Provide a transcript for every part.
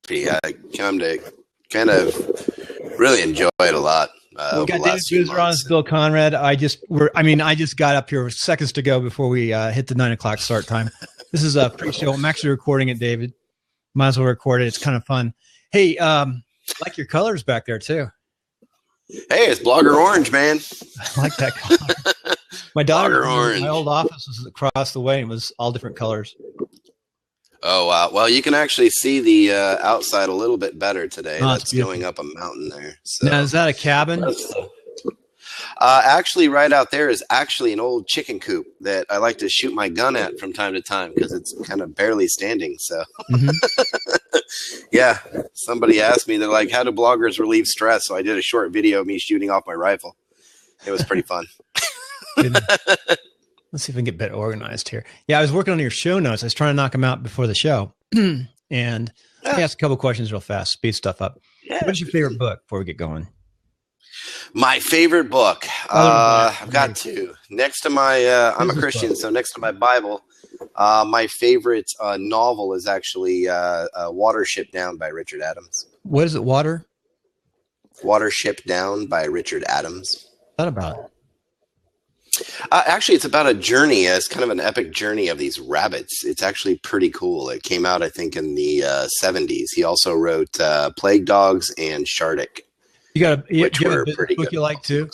I come to kind of really enjoy it a lot. We got David Boozer on, Bill Conrad. I just got up here seconds to go before we hit the 9 o'clock start time. This is a pre-show. I'm actually recording it, David. Might as well record it. It's kind of fun. Hey, like your colors back there too. Hey, it's Blogger Orange, man. I like that color. My daughter, my old office was across the way. And it was all different colors. Oh, wow. Well, you can actually see the outside a little bit better today. Oh, that's going up a mountain there. So. Now, is that a cabin? Actually, right out there is actually an old chicken coop that I like to shoot my gun at from time to time because it's kind of barely standing. So, yeah, somebody asked me, they're like, how do bloggers relieve stress? So I did a short video of me shooting off my rifle. It was pretty fun. Let's see if we can get a bit organized here. Yeah, I was working on your show notes. I was trying to knock them out before the show. And I asked a couple questions real fast, speed stuff up. Yeah. What's your favorite book before we get going? My favorite book. I've got two. Next to my, I'm a Christian, so next to my Bible, my favorite novel is actually Watership Down by Richard Adams. What is it, Water? Watership Down by Richard Adams. What's that about? Actually, it's about a journey. It's kind of an epic journey of these rabbits. It's actually pretty cool. It came out, I think, in the 70s. He also wrote Plague Dogs and Shardik. You got a business book you like too?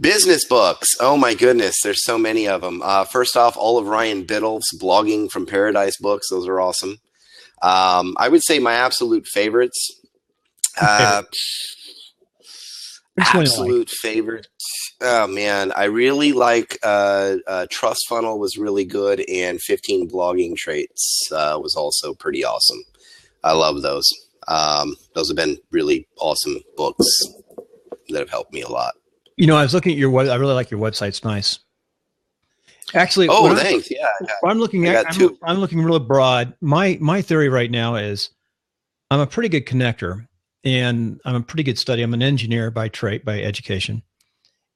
Business books. Oh my goodness, there's so many of them. First off, all of Ryan Biddulph's Blogging from Paradise books. Those are awesome. I would say my absolute favorites. Absolute favorite. Oh man, I really like Trust Funnel was really good, and 15 Blogging Traits was also pretty awesome. I love those. Those have been really awesome books that have helped me a lot. You know, I was looking at your website. I really like your website. It's nice. Actually, thanks. I'm looking really broad. My theory right now is I'm a pretty good connector and I'm a pretty good study. I'm an engineer by trade, by education.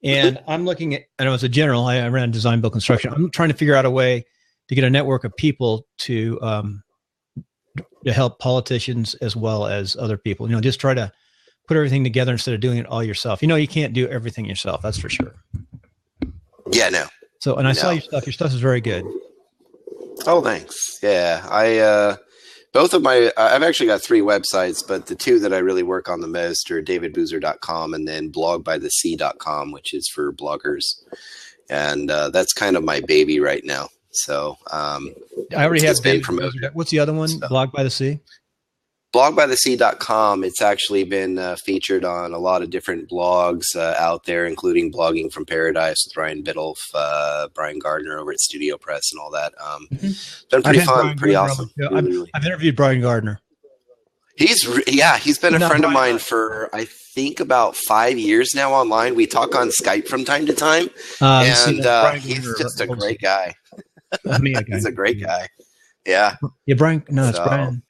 And I'm looking at, and I was a general, I ran design, build, construction. I'm trying to figure out a way to get a network of people to help politicians as well as other people, you know, just try to put everything together instead of doing it all yourself. You know, you can't do everything yourself. That's for sure. Yeah, no. So, and I saw your stuff. Your stuff is very good. Oh, thanks. Yeah. Both of I've actually got 3 websites, but the 2 that I really work on the most are davidboozer.com and then blogbythesea.com, which is for bloggers. And that's kind of my baby right now. So I already have been promoted. What's the other one? So, Blog by the Sea? Blogbythesea.com. It's actually been featured on a lot of different blogs out there, including Blogging from Paradise with Ryan Biddulph, Brian Gardner over at Studio Press and all that. It's been pretty fun, pretty awesome. I've interviewed Brian Gardner. He's been a friend of mine for, I think, about 5 years now online. We talk on Skype from time to time, and he's just a great guy. He's a great guy. Yeah. Yeah, Brian. No, it's Brian.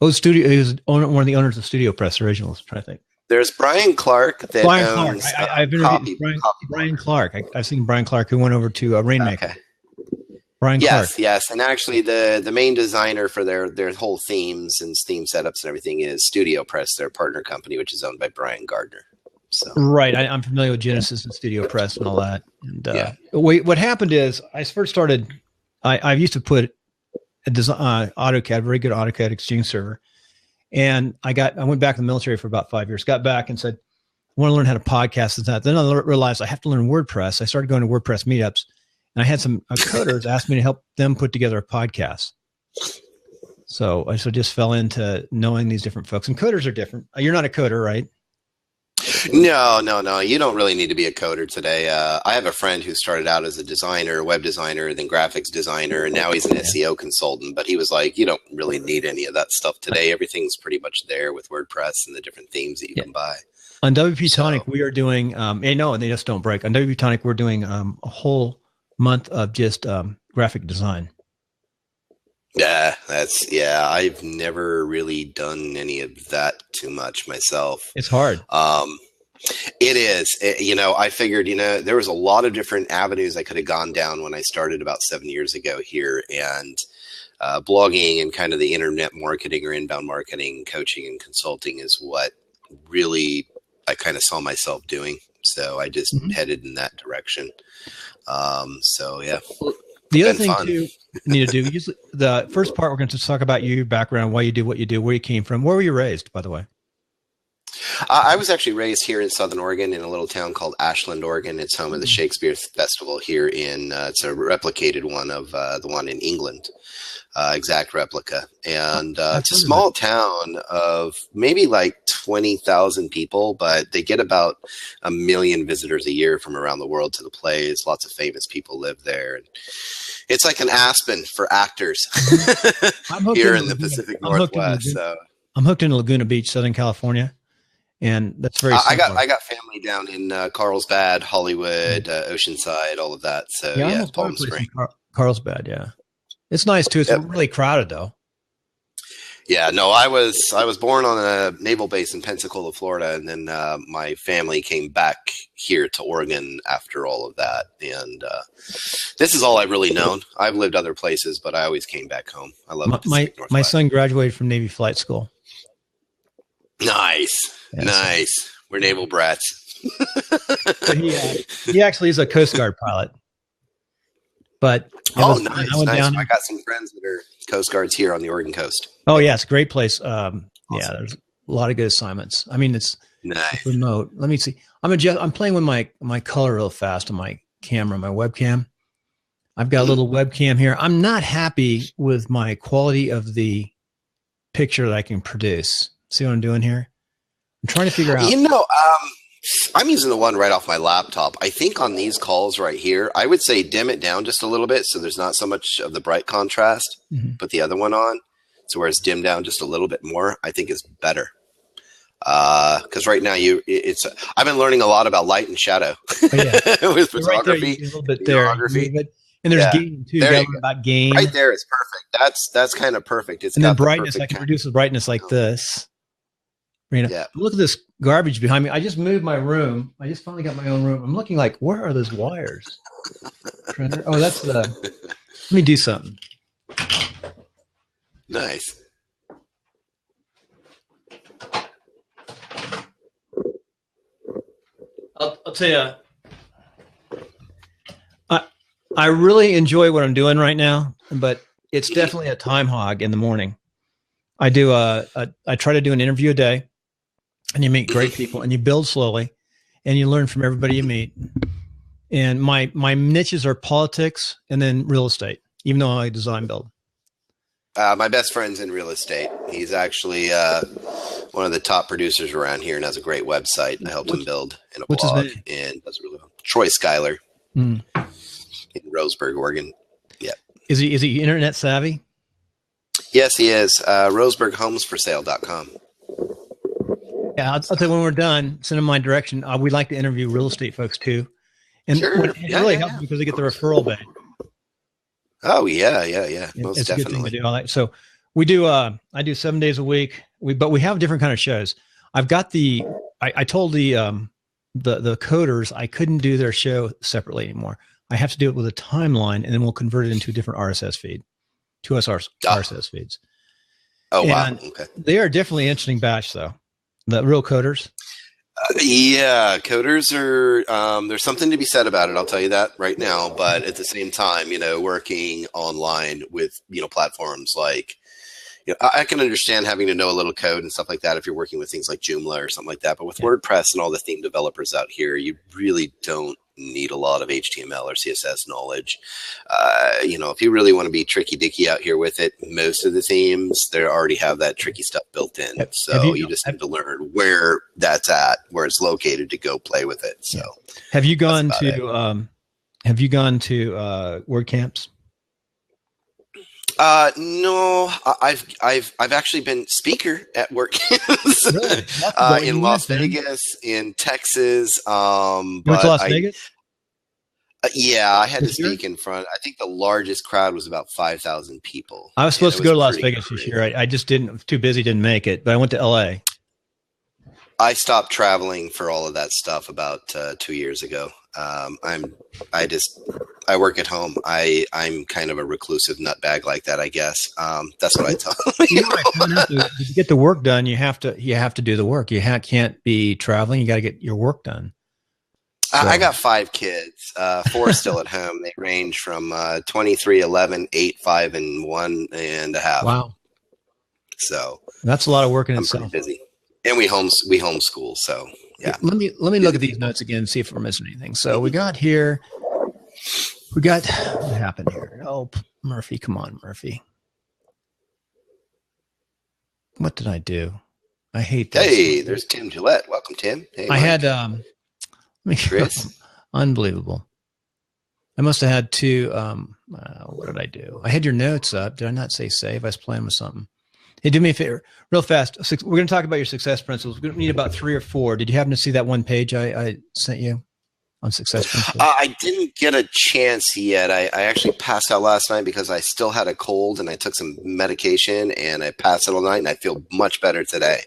Oh, he was one of the owners of Studio Press Originals. I'm trying to think. There's Brian Clark. I've interviewed Brian Clark. I've seen Brian Clark, who went over to Rainmaker. Okay. Brian Clark. Yes, and actually the main designer for their whole themes and theme setups and everything is Studio Press, their partner company, which is owned by Brian Gardner. So. Right, I'm familiar with Genesis and Studio Press and all that. And what happened is I first started. I used to put a design AutoCAD, very good AutoCAD Exchange server, and I went back to the military for about 5 years. Got back and said, I want to learn how to podcast and that. Then I realized I have to learn WordPress. I started going to WordPress meetups, and I had some coders ask me to help them put together a podcast. So I just fell into knowing these different folks. And coders are different. You're not a coder, right? No. You don't really need to be a coder today. I have a friend who started out as a designer, web designer, then graphics designer, and now he's an SEO consultant. But he was like, you don't really need any of that stuff today. Everything's pretty much there with WordPress and the different themes that you can buy. On WP Tonic, we are doing, and they just don't break. On WP Tonic, we're doing a whole month of just graphic design. Yeah, I've never really done any of that too much myself. It's hard. It is. I figured, there was a lot of different avenues I could have gone down when I started about 7 years ago here. And blogging and kind of the internet marketing or inbound marketing, coaching and consulting is what really I kind of saw myself doing. So I just headed in that direction. So yeah. Well, the other thing too, you need to do, usually the first part, we're going to talk about your background, why you do what you do, where you came from. Where were you raised, by the way? I was actually raised here in Southern Oregon in a little town called Ashland, Oregon. It's home of the Shakespeare Festival here in, it's a replicated one of the one in England, exact replica. And it's a small town of maybe like 20,000 people, but they get about 1 million visitors a year from around the world to the plays. Lots of famous people live there. And it's like an Aspen for actors here in the Pacific Northwest. I'm hooked in Laguna Beach, Southern California. And that's very I got family down in Carlsbad, Hollywood, Oceanside, all of that. So yeah, Palm Springs. Carlsbad, yeah. It's nice too. It's really crowded though. Yeah, no, I was born on a naval base in Pensacola, Florida, and then my family came back here to Oregon after all of that. And this is all I've really known. I've lived other places, but I always came back home. I love my son graduated from Navy flight school. Nice. Yeah, nice. So. We're naval brats. He actually is a Coast Guard pilot. But nice. I got some friends that are Coast Guards here on the Oregon coast. Oh yeah, it's a great place. Awesome. Yeah, there's a lot of good assignments. I mean, it's nice. Remote. Let me see. I'm playing with my color real fast on my camera, my webcam. I've got a little webcam here. I'm not happy with my quality of the picture that I can produce. See what I'm doing here? I'm trying to figure out. I'm using the one right off my laptop. I think on these calls right here, I would say dim it down just a little bit so there's not so much of the bright contrast. Put the other one on, so where it's dimmed down just a little bit more, I think is better. Because right now I've been learning a lot about light and shadow with photography, a little bit there. And there's gain too. About gain. Right there is perfect. That's kind of perfect. And then brightness, I can reduce the brightness like this. Reno. Yeah. Look at this garbage behind me. I just moved my room. I just finally got my own room. I'm looking like, where are those wires? Oh, that's the. Let me do something. Nice. I'll tell you. I really enjoy what I'm doing right now, but it's definitely a time hog in the morning. I try to do an interview a day. And you meet great people, and you build slowly, and you learn from everybody you meet. And my niches are politics and then real estate, even though I design build. My best friend's in real estate. He's actually one of the top producers around here and has a great website. I helped him build in a blog, and does really well. Troy Schuyler in Roseburg, Oregon. Yeah. Is he internet savvy? Yes, he is. RoseburgHomesForSale.com. Yeah, I'll tell you when we're done, send them my direction. We'd like to interview real estate folks too. And it really helps because they get the referral back. Oh, yeah. Most it's definitely. A good thing to do all that. So we do, I do 7 days a week, but we have different kind of shows. I've got I told the coders I couldn't do their show separately anymore. I have to do it with a timeline, and then we'll convert it into a different RSS feed, RSS feeds. Oh, wow. Okay. They are definitely an interesting batch though. The real coders. Coders are, there's something to be said about it. I'll tell you that right now. But at the same time, working online with, platforms like, I can understand having to know a little code and stuff like that if you're working with things like Joomla or something like that. But with WordPress and all the theme developers out here, you really don't need a lot of HTML or CSS knowledge. If you really want to be tricky dicky out here with it, most of the themes, they already have that tricky stuff built in. So you just have to learn where that's at, where it's located to go play with it. So have you gone to WordCamps? No, I've actually been speaker at WordCamps really? In Las Vegas, in Texas. You went to Las Vegas? Yeah, I had to speak in front. I think the largest crowd was about 5,000 people. I was supposed to go to Las Vegas this year. I just didn't. Too busy, didn't make it. But I went to LA. I stopped traveling for all of that stuff about 2 years ago. I work at home. I'm kind of a reclusive nutbag like that, I guess. That's what I tell you. To get the work done, you have to do the work. You can't be traveling. You got to get your work done. So. I got 5 kids, 4 still at home. They range from 23, 11, 8, 5, and 1.5. Wow. So that's a lot of work in I'm itself. Pretty busy. And we homeschool. So yeah. Let me look at these notes again and see if we're missing anything. So we got what happened here? Oh, Murphy, come on, Murphy. What did I do? I hate this. Hey, there's Tim Gillette. Welcome, Tim. Hey, I had Chris. Unbelievable. I must have had 2. What did I do? I had your notes up. Did I not say save? I was playing with something. Hey, do me a favor, real fast. We're going to talk about your success principles. We're going to need about 3 or 4. Did you happen to see that one page I sent you on success principles? I didn't get a chance yet. I actually passed out last night because I still had a cold and I took some medication and I passed it all night and I feel much better today.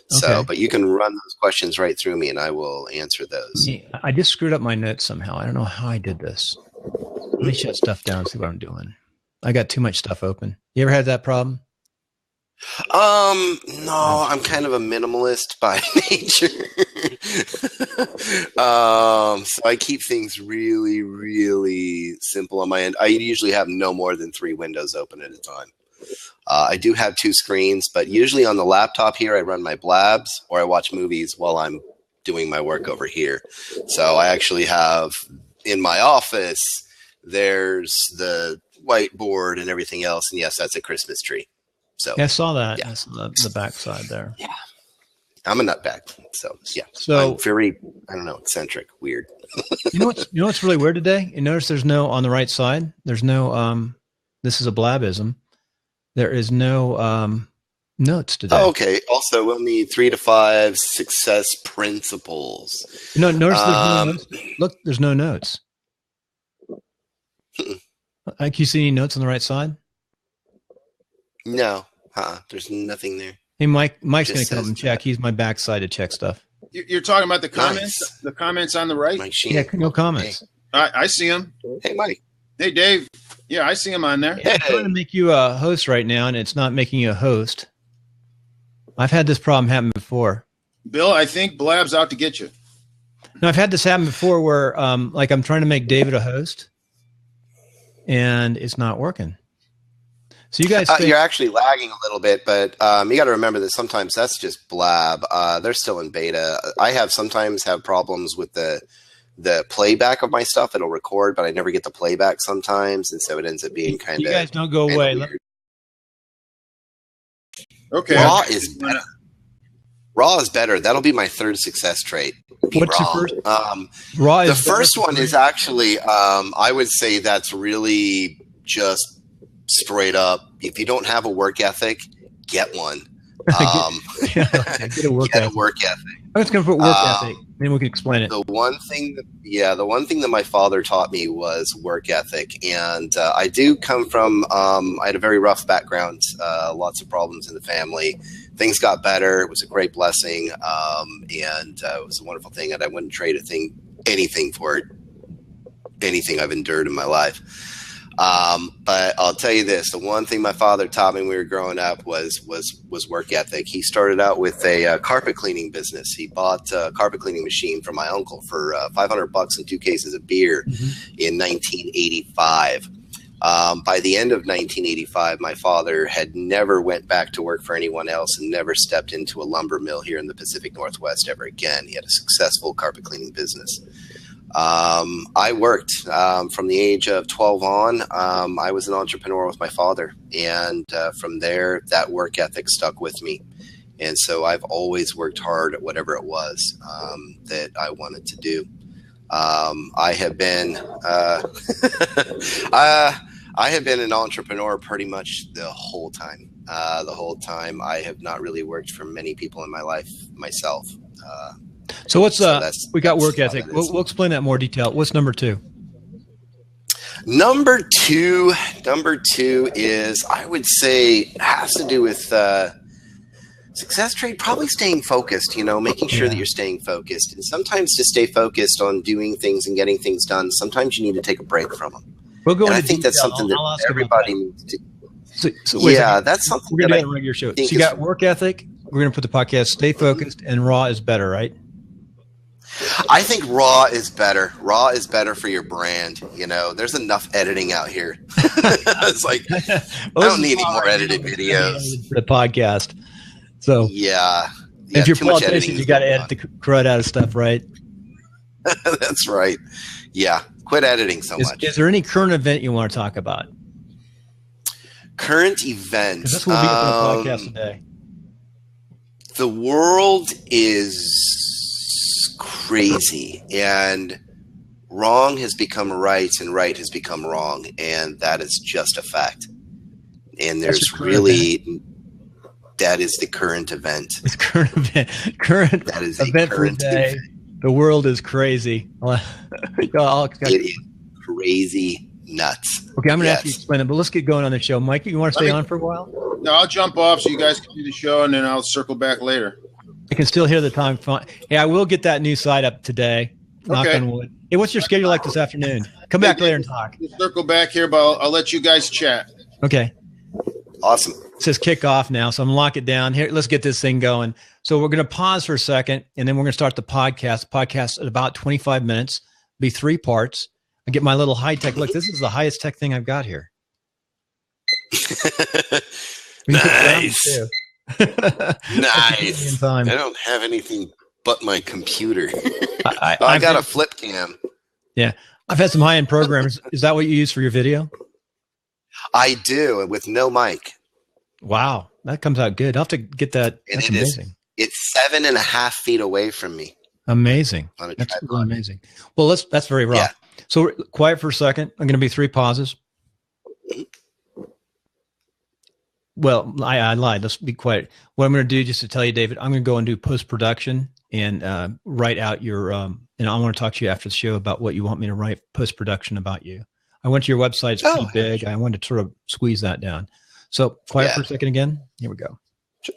So, okay. But you can run those questions right through me and I will answer those. I just screwed up my notes somehow. I don't know how I did this. Let me shut stuff down and see what I'm doing. I got too much stuff open. You ever had that problem? No, I'm kind of a minimalist by nature. So I keep things really, really simple on my end. I usually have no more than 3 windows open at a time. I do have 2 screens, but usually on the laptop here, I run my blabs or I watch movies while I'm doing my work over here. So I actually have in my office, there's the whiteboard and everything else. And yes, that's a Christmas tree. So yeah, I saw that. Yeah. I saw the backside there. Yeah. I'm a nutbag. So yeah. So I'm very, I don't know, eccentric, weird. you know what's really weird today? You notice there's no on the right side. There's no this is a blabism. There is no notes today. Oh, okay. Also, we'll need 3 to 5 success principles. Notice there's no notes. Look, there's no notes. Can you see any notes on the right side? No. There's nothing there. Hey, Mike's going to come up and check. He's my backside to check stuff. You're talking about the comments? Nice. The comments on the right? Mike Sheen. Yeah, no comments. Hey. I see them. Hey, Mike. Hey, Dave. Yeah, I see them on there. Yeah, I'm trying to make you a host right now, and it's not making you a host. I've had this problem happen before. Bill, I think Blab's out to get you. No, I've had this happen before where like I'm trying to make David a host, and it's not working. So you guys you're actually lagging a little bit, but you got to remember that sometimes that's just Blab. They're still in beta. I sometimes have problems with the playback of my stuff. It'll record, but I never get the playback sometimes, and so it ends up being kind of. You guys don't go away. Okay. Raw is better. That'll be my 3rd success trait. What's your first? Raw. The first one is actually, I would say that's really just straight up. If you don't have a work ethic, get one. Get a work ethic. I'm just going to put work ethic. Then we can explain it. The one thing that my father taught me was work ethic, and I do come from. I had a very rough background, lots of problems in the family. Things got better. It was a great blessing, and it was a wonderful thing, and I wouldn't trade anything for it. Anything I've endured in my life. But I'll tell you this, the one thing my father taught me when we were growing up was work ethic. He started out with a carpet cleaning business. He bought a carpet cleaning machine from my uncle for $500 and 2 cases of beer in 1985. By the end of 1985, my father had never went back to work for anyone else and never stepped into a lumber mill here in the Pacific Northwest ever again. He had a successful carpet cleaning business. I worked from the age of 12 on. I was an entrepreneur with my father, and from there, that work ethic stuck with me. And so I've always worked hard at whatever it was that I wanted to do. I have been I have been an entrepreneur pretty much the whole time. I have not really worked for many people in my life myself. So what's we got work ethic. We'll explain that more detail. What's number 2? Number two is, I would say, has to do with Success trait, probably staying focused, making sure that you're staying focused. And sometimes to stay focused on doing things and getting things done, sometimes you need to take a break from them. We'll go and into I think detail. that's something I'll that everybody needs to. That's something we're going to do a regular show. So you got work ethic. We're going to put the podcast, stay focused, and raw is better, right? I think raw is better. Raw is better for your brand. There's enough editing out here. It's like, I don't need any more edited videos for the podcast. So if you're politician, you got to edit the crud out of stuff, right? That's right. Yeah. Quit editing so much. Is there any current event you want to talk about? Current event. This will be on the podcast today. The world is crazy, and wrong has become right, and right has become wrong, and that is just a fact. And there's that is the current event. It's current event. That is event for the day. The world is crazy. It is crazy nuts. Okay, I'm going to have to explain it, but let's get going on the show. Mike, you want to stay on for a while? No, I'll jump off so you guys can do the show, and then I'll circle back later. I can still hear the time. Hey, I will get that new site up today. Knock on wood. Hey, what's your schedule like this afternoon? Come back later and talk. We'll circle back here, but I'll let you guys chat. Okay. Awesome. It says kick off now, so I'm going to lock it down. Here, let's get this thing going. So we're going to pause for a second, and then we're going to start the podcast. Podcast at about 25 minutes. Be 3 parts. I get my little high-tech look. This is the highest tech thing I've got here. Nice. Nice. I don't have anything but my computer. I got a flip cam. Yeah. I've had some high-end programmers. Is that what you use for your video? I do, with no mic. Wow. That comes out good. I'll have to get that. That's amazing. It's 7.5 feet away from me. Amazing. That's really amazing. Well, that's very raw. Yeah. So quiet for a second. I'm going to be 3 pauses. Well, I lied. Let's be quiet. What I'm going to do, just to tell you, David, I'm going to go and do post-production and write out your, and I want to talk to you after the show about what you want me to write post-production about you. I went to your website. It's pretty big. I wanted to sort of squeeze that down. So quiet for a second again. Here we go. Sure.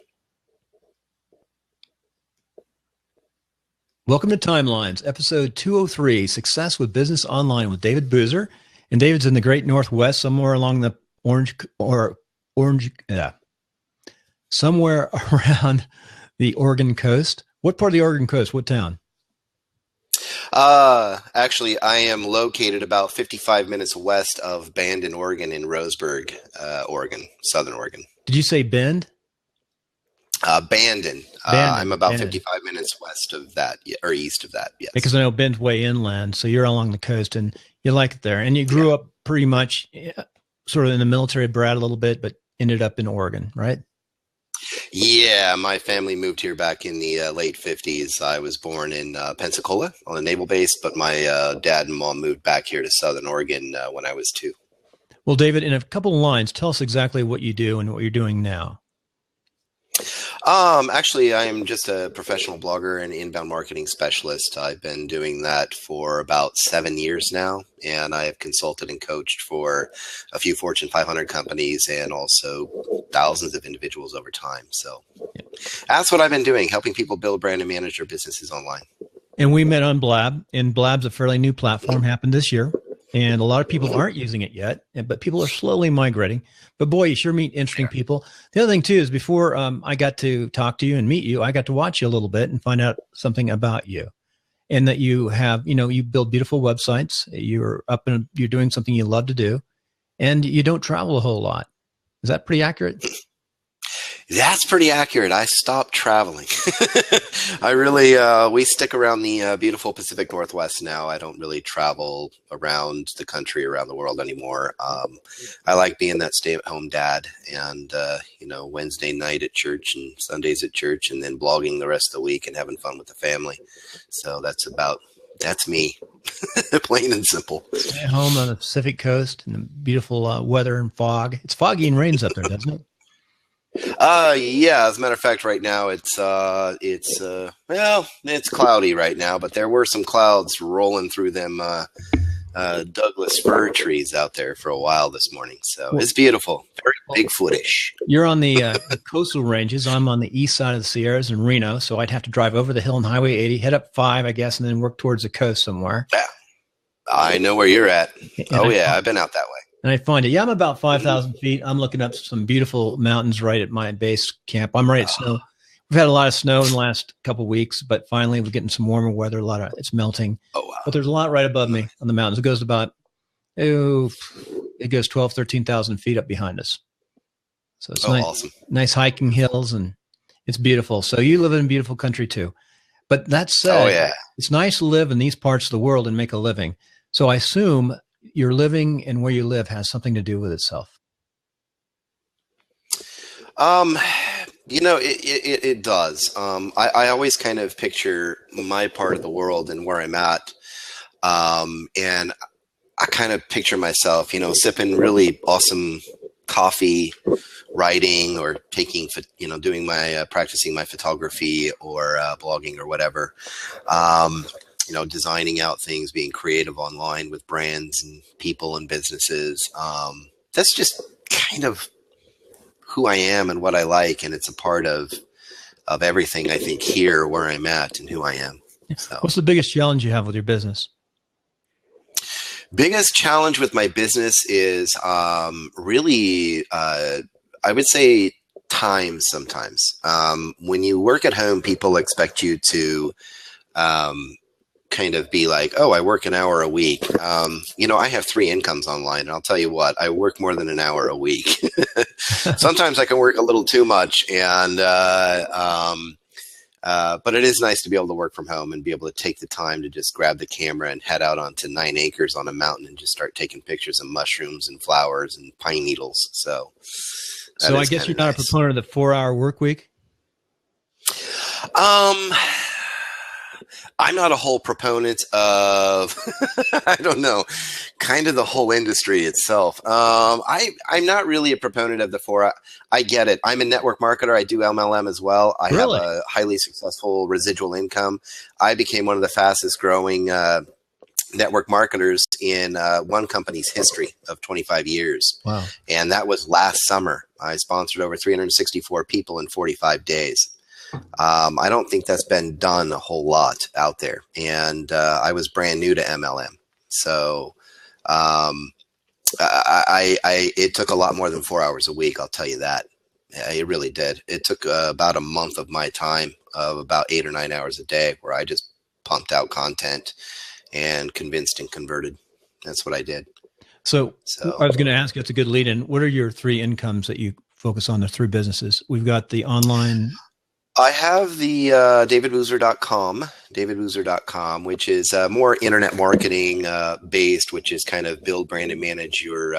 Welcome to Timelines, episode 203, Success with Business Online with David Boozer. And David's in the great Northwest, somewhere along the somewhere around the Oregon coast. What part of the Oregon coast? What town? Actually, I am located about 55 minutes west of Bandon, Oregon, in Roseburg, Oregon, Southern Oregon. Did you say Bend? Bandon. I'm about 55 minutes west of that, or east of that. Yes. Because I know Bend's way inland, so you're along the coast, and you like it there. And you grew up pretty much sort of in the military, brat a little bit, but ended up in Oregon, right? Yeah, my family moved here back in the late 50s. I was born in Pensacola on a naval base, but my dad and mom moved back here to Southern Oregon when I was 2. Well, David, in a couple of lines, tell us exactly what you do and what you're doing now. Actually, I am just a professional blogger and inbound marketing specialist. I've been doing that for about 7 years now, and I have consulted and coached for a few Fortune 500 companies and also thousands of individuals over time. So that's what I've been doing, helping people build, brand, and manage their businesses online. And we met on Blab, and Blab's a fairly new platform, happened this year. And a lot of people aren't using it yet, but people are slowly migrating. But boy, you sure meet interesting people. The other thing too is before I got to talk to you and meet you, I got to watch you a little bit and find out something about you. And that you have, you build beautiful websites. You're up and you're doing something you love to do, and you don't travel a whole lot. Is that pretty accurate? That's pretty accurate. I stopped traveling. I really, we stick around the beautiful Pacific Northwest now. I don't really travel around the country, around the world anymore. I like being that stay-at-home dad and, Wednesday night at church and Sundays at church and then blogging the rest of the week and having fun with the family. So that's me, plain and simple. Stay at home on the Pacific Coast and the beautiful weather and fog. It's foggy and rains up there, doesn't it? Yeah, as a matter of fact, right now it's cloudy right now, but there were some clouds rolling through them, Douglas fir trees out there for a while this morning. So it's beautiful. Very Bigfootish. You're on the coastal ranges. I'm on the east side of the Sierras in Reno. So I'd have to drive over the hill on Highway 80, head up 5, I guess, and then work towards the coast somewhere. Yeah. I know where you're at. I've been out that way. And I find it. Yeah, I'm about 5,000 feet. I'm looking up some beautiful mountains right at my base camp. I'm right at snow. We've had a lot of snow in the last couple of weeks, but finally we're getting some warmer weather. It's melting. Oh, wow. But there's a lot right above me on the mountains. It goes about, it goes 12, 13,000 feet up behind us. So it's nice, awesome. Nice hiking hills, and it's beautiful. So you live in a beautiful country too. But that said, it's nice to live in these parts of the world and make a living. So I assume your living and where you live has something to do with itself. It does. I always kind of picture my part of the world and where I'm at. And I kind of picture myself, sipping really awesome coffee, writing, or doing practicing my photography or blogging or whatever. Designing out things, being creative online with brands and people and businesses. That's just kind of who I am and what I like. And it's a part of everything, I think, here where I'm at and who I am. So. What's the biggest challenge you have with your business? Biggest challenge with my business is really, I would say, time sometimes. When you work at home, people expect you to kind of be like, oh, I work an hour a week. I have 3 incomes online, and I'll tell you what, I work more than an hour a week. Sometimes I can work a little too much, and but it is nice to be able to work from home and be able to take the time to just grab the camera and head out onto 9 acres on a mountain and just start taking pictures of mushrooms and flowers and pine needles. So I guess you're not a proponent of the 4-hour work week? I'm not a whole proponent of, I don't know, kind of the whole industry itself. I'm not really a proponent of the 4 hour. I get it. I'm a network marketer. I do MLM as well. I have a highly successful residual income. I became one of the fastest growing network marketers in one company's history of 25 years. Wow. And that was last summer. I sponsored over 364 people in 45 days. I don't think that's been done a whole lot out there. And I was brand new to MLM. So it took a lot more than 4 hours a week. I'll tell you that. It really did. It took about a month of my time of about 8 or 9 hours a day where I just pumped out content and convinced and converted. That's what I did. So I was going to ask you, it's a good lead in. What are your 3 incomes that you focus on, the 3 businesses? We've got the online. I have the davidboozer.com, which is more internet marketing based, which is kind of build, brand, and manage your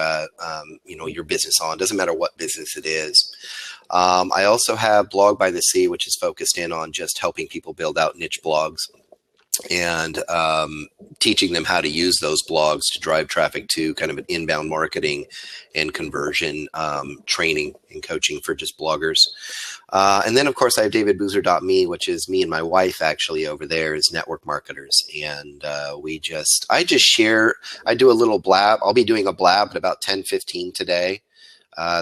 your business on. Doesn't matter what business it is. I also have Blog by the Sea, which is focused in on just helping people build out niche blogs and teaching them how to use those blogs to drive traffic to kind of an inbound marketing and conversion training and coaching for just bloggers. And then, of course, I have davidboozer.me, which is me and my wife actually over there as network marketers. And I just share, I do a little blab. I'll be doing a blab at about 10:15 today,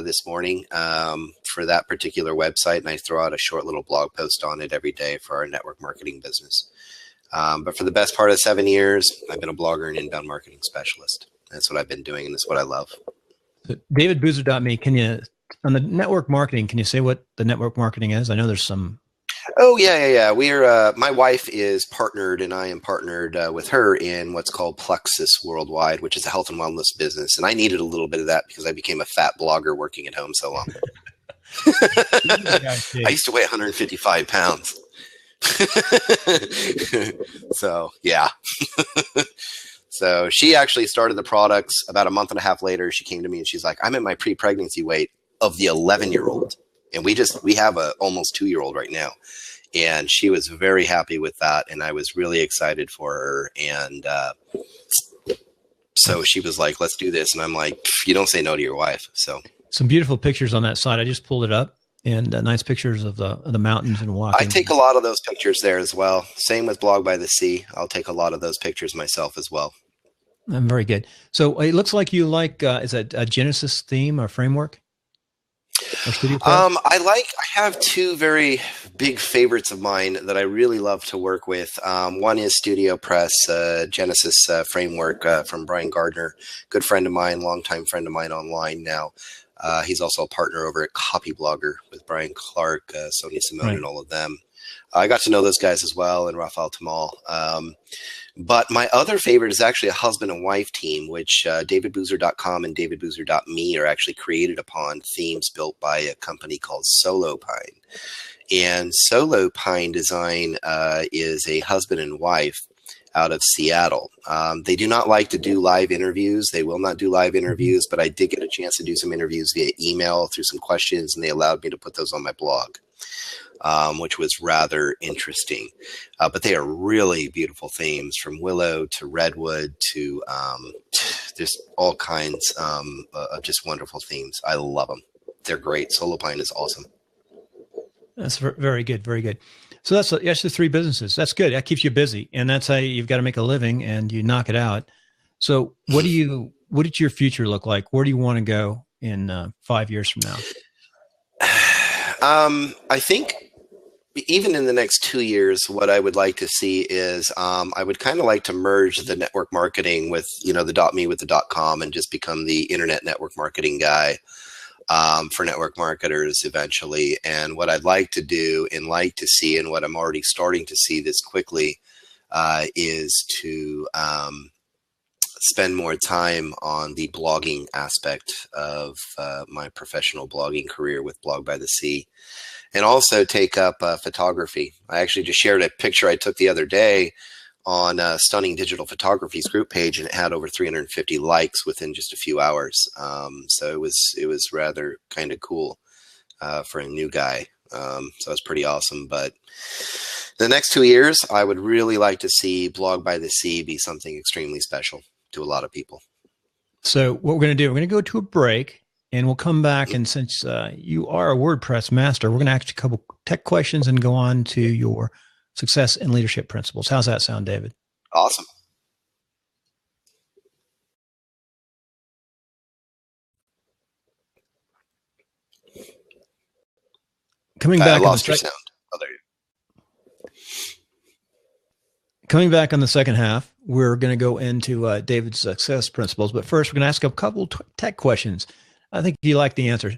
this morning for that particular website. And I throw out a short little blog post on it every day for our network marketing business. But for the best part of 7 years, I've been a blogger and inbound marketing specialist. That's what I've been doing, and it's what I love. So davidboozer.me, can you, on the network marketing, can you say what the network marketing is? I know there's some. Oh, yeah. We're, my wife is partnered, and I am partnered with her in what's called Plexus Worldwide, which is a health and wellness business. And I needed a little bit of that because I became a fat blogger working at home so long. I used to weigh 155 pounds. So, yeah. So she actually started the products about a month and a half later. She came to me and she's like, I'm at my pre-pregnancy weight of the 11-year-old. And we have a almost 2-year-old right now. And she was very happy with that. And I was really excited for her. And so she was like, let's do this. And I'm like, you don't say no to your wife. So some beautiful pictures on that site. I just pulled it up. And nice pictures of the mountains and walking. I take a lot of those pictures there as well. Same with Blog by the Sea. I'll take a lot of those pictures myself as well. Very good. So it looks like you like, is that a Genesis theme or framework? Or Studio Press? I have two very big favorites of mine that I really love to work with. One is Studio Press, Genesis framework from Brian Gardner, good friend of mine, longtime friend of mine online now. He's also a partner over at Copy Blogger with Brian Clark, Sonia Simone, Right. and all of them. I got to know those guys as well, and Rafael Tamal. But my other favorite is actually a husband and wife team, which davidboozer.com and davidboozer.me are actually created upon themes built by a company called Solo Pine. And Solo Pine Design is a husband and wife out of Seattle. They do not like to do live interviews. They will not do live interviews, but I did get a chance to do some interviews via email through some questions, and they allowed me to put those on my blog. Which was rather interesting. But they are really beautiful themes, from willow to redwood to just all kinds of just wonderful themes. I love them. They're great. Solo Pine is awesome. That's very good. Very good. So that's the three businesses. That's good. That keeps you busy. And that's how you've got to make a living, and you knock it out. So what did your future look like? Where do you want to go in 5 years from now? I think even in the next 2 years, what I would like to see is I would kind of like to merge the network marketing with, the .me with the .com, and just become the internet network marketing guy for network marketers eventually. And what I'd like to do and like to see, and what I'm already starting to see this quickly, is to spend more time on the blogging aspect of my professional blogging career with Blog by the Sea. And also take up photography. I actually just shared a picture I took the other day on Stunning Digital Photography's group page, and it had over 350 likes within just a few hours. So it was rather kind of cool for a new guy. So it's pretty awesome. But the next 2 years, I would really like to see Blog by the Sea be something extremely special to a lot of people. So what we're going to do, we're going to go to a break. And we'll come back, and since you are a WordPress master, we're going to ask you a couple tech questions and go on to your success and leadership principles. How's that sound, David? Awesome. Coming back, I lost your sound. Oh, there you go. Coming back on the second half, we're going to go into David's success principles. But first, we're going to ask a couple tech questions. I think you like the answers.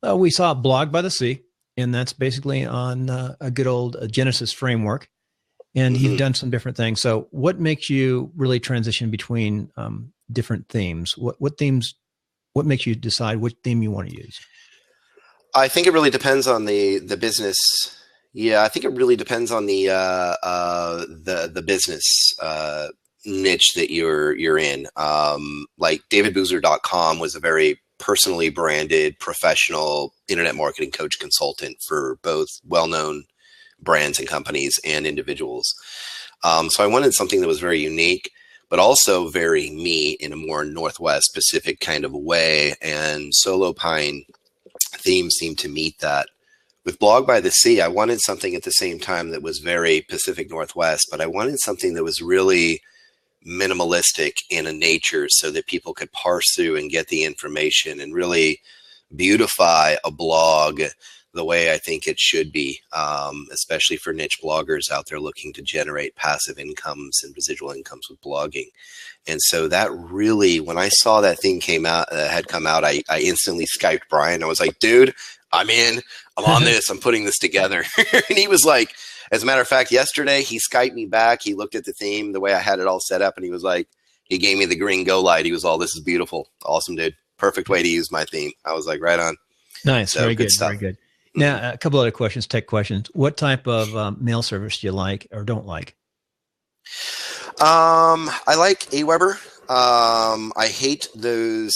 We saw Blog by the Sea, and that's basically on a good old Genesis framework. And you've done some different things. So what makes you really transition between different themes? What makes you decide which theme you want to use? I think it really depends on the business. Yeah, I think it really depends on the business niche that you're in. Like davidboozer.com was a very personally branded professional internet marketing coach consultant for both well-known brands and companies and individuals. So I wanted something that was very unique, but also very me in a more Northwest Pacific kind of way. And Solo Pine themes seemed to meet that. With Blog by the Sea, I wanted something at the same time that was very Pacific Northwest, but I wanted something that was really minimalistic in a nature, so that people could parse through and get the information and really beautify a blog the way I think it should be, especially for niche bloggers out there looking to generate passive incomes and residual incomes with blogging. And so that really, when I saw that thing had come out, I instantly Skyped Brian. I was like, dude, I'm in, I'm on this, I'm putting this together. And he was like, as a matter of fact, yesterday he Skyped me back. He looked at the theme, the way I had it all set up, and he was like, he gave me the green go light. He was all, this is beautiful. Awesome, dude. Perfect way to use my theme. I was like, right on. Nice. So, very good. stuff. Very good. Now, a couple other questions, tech questions. What type of mail service do you like or don't like? I like Aweber. I hate those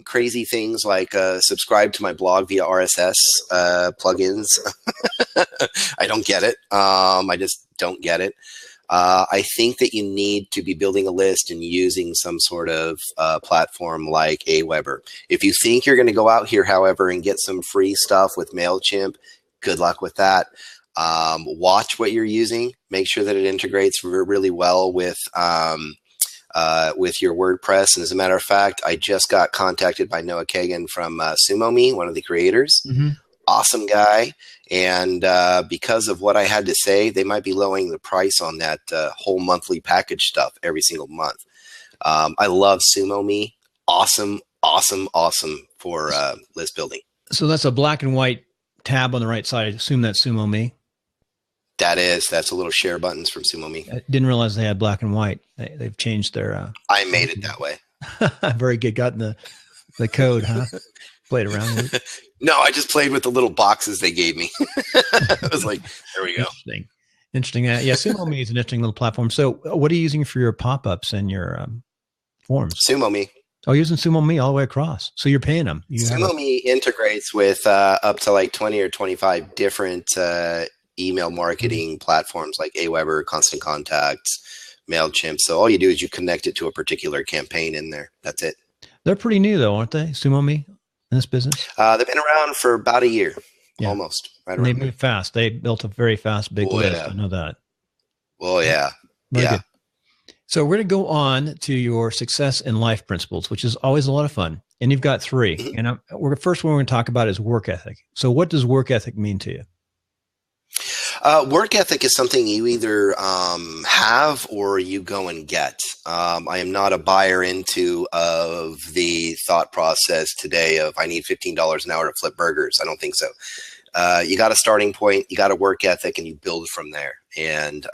crazy things like subscribe to my blog via RSS plugins. I don't get it. I just don't get it. I think that you need to be building a list and using some sort of platform like Aweber. If you think you're going to go out here, however, and get some free stuff with MailChimp, good luck with that. Watch what you're using. Make sure that it integrates really well with with your WordPress. And as a matter of fact, I just got contacted by Noah Kagan from Sumo Me, one of the creators. Mm-hmm. Awesome guy. And because of what I had to say, they might be lowering the price on that whole monthly package stuff every single month. I love Sumo Me. Awesome for list building. So that's a black and white tab on the right side. I assume that's Sumo Me. That's a little share buttons from Sumo Me. I didn't realize they had black and white. They've changed their. I made it that way. Very good. Got in the code, huh? Played around with it. No, I just played with the little boxes they gave me. I was like, there we go. Interesting. Yeah, Sumo Me is an interesting little platform. So what are you using for your pop-ups and your forms? Sumo Me. Oh, using Sumo Me all the way across. So you're paying them. Sumo Me integrates with up to like 20 or 25 different email marketing platforms like Aweber, Constant Contacts, MailChimp. So all you do is you connect it to a particular campaign in there. That's it. They're pretty new though, aren't they? Sumo Me in this business? They've been around for about a year, almost. Right and they move fast. They built a very fast, big list. Yeah. I know that. Well, yeah. Very good. So we're going to go on to your success in life principles, which is always a lot of fun. And you've got 3. Mm-hmm. And first one we're going to talk about is work ethic. So what does work ethic mean to you? Work ethic is something you either have or you go and get. I am not a buyer into of the thought process today of I need $15 an hour to flip burgers. I don't think so. You got a starting point, you got a work ethic, and you build from there. And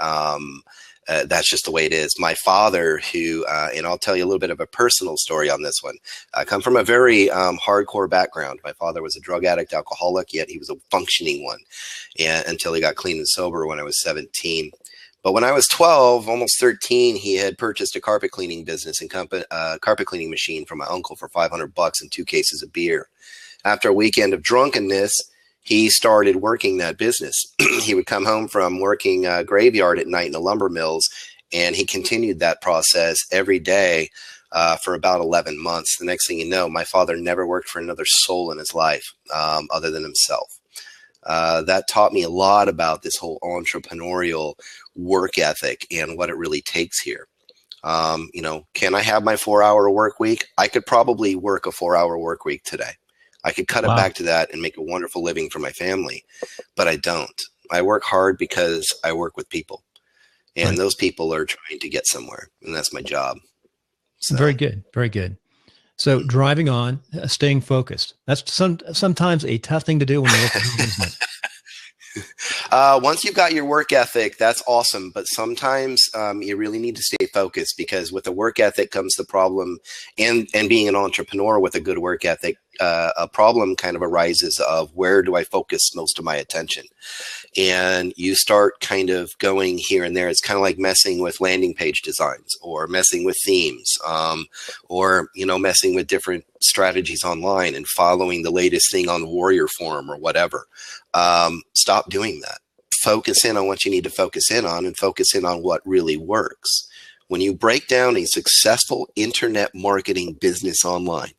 that's just the way it is. My father, who, and I'll tell you a little bit of a personal story on this one. I come from a very hardcore background. My father was a drug addict, alcoholic, yet he was a functioning one until he got clean and sober when I was 17. But when I was 12, almost 13, he had purchased a carpet cleaning business and carpet cleaning machine from my uncle for $500 and 2 cases of beer. After a weekend of drunkenness, he started working that business. He would come home from working graveyard at night in the lumber mills, and he continued that process every day for about 11 months. The next thing you know, my father never worked for another soul in his life other than himself. That taught me a lot about this whole entrepreneurial work ethic and what it really takes here. Can I have my 4-hour work week? I could probably work a 4-hour work week today. I could cut it back to that and make a wonderful living for my family, but I don't. I work hard because I work with people, and those people are trying to get somewhere, and that's my job. So. Very good. Very good. So driving on, staying focused. That's sometimes a tough thing to do when you work at home, isn't it? Once you've got your work ethic, that's awesome. But sometimes you really need to stay focused, because with the work ethic comes the problem, and being an entrepreneur with a good work ethic, a problem kind of arises of where do I focus most of my attention? And you start kind of going here and there. It's kind of like messing with landing page designs, or messing with themes, or, messing with different strategies online and following the latest thing on Warrior Forum or whatever. Stop doing that. Focus in on what you need to focus in on, and focus in on what really works. When you break down a successful internet marketing business online,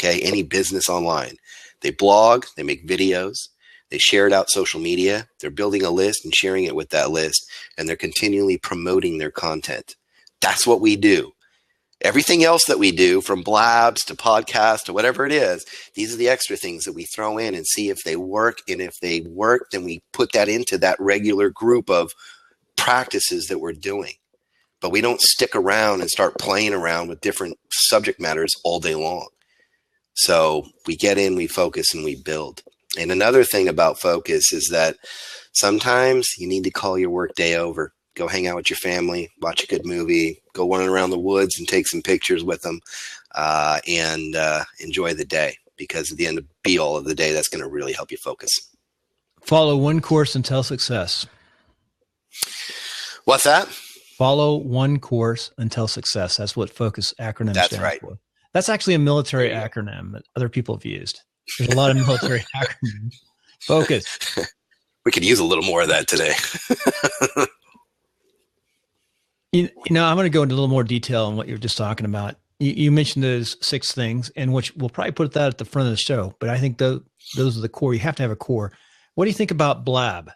any business online, they blog, they make videos, they share it out social media, they're building a list and sharing it with that list, and they're continually promoting their content. That's what we do. Everything else that we do, from blabs to podcasts to whatever it is, these are the extra things that we throw in and see if they work. And if they work, then we put that into that regular group of practices that we're doing. But we don't stick around and start playing around with different subject matters all day long. So we get in, we focus, and we build. And another thing about focus is that sometimes you need to call your work day over. Go hang out with your family, watch a good movie, go running around the woods and take some pictures with them, and enjoy the day, because at the end of all of the day, that's going to really help you focus. Follow one course until success. What's that? Follow one course until success. That's what FOCUS acronym That's stands right. for. That's actually a military acronym that other people have used. There's a lot of military acronyms. FOCUS. We could use a little more of that today. I'm going to go into a little more detail on what you're just talking about. You mentioned those 6 things, and which we'll probably put that at the front of the show, but I think those are the core. You have to have a core. What do you think about Blab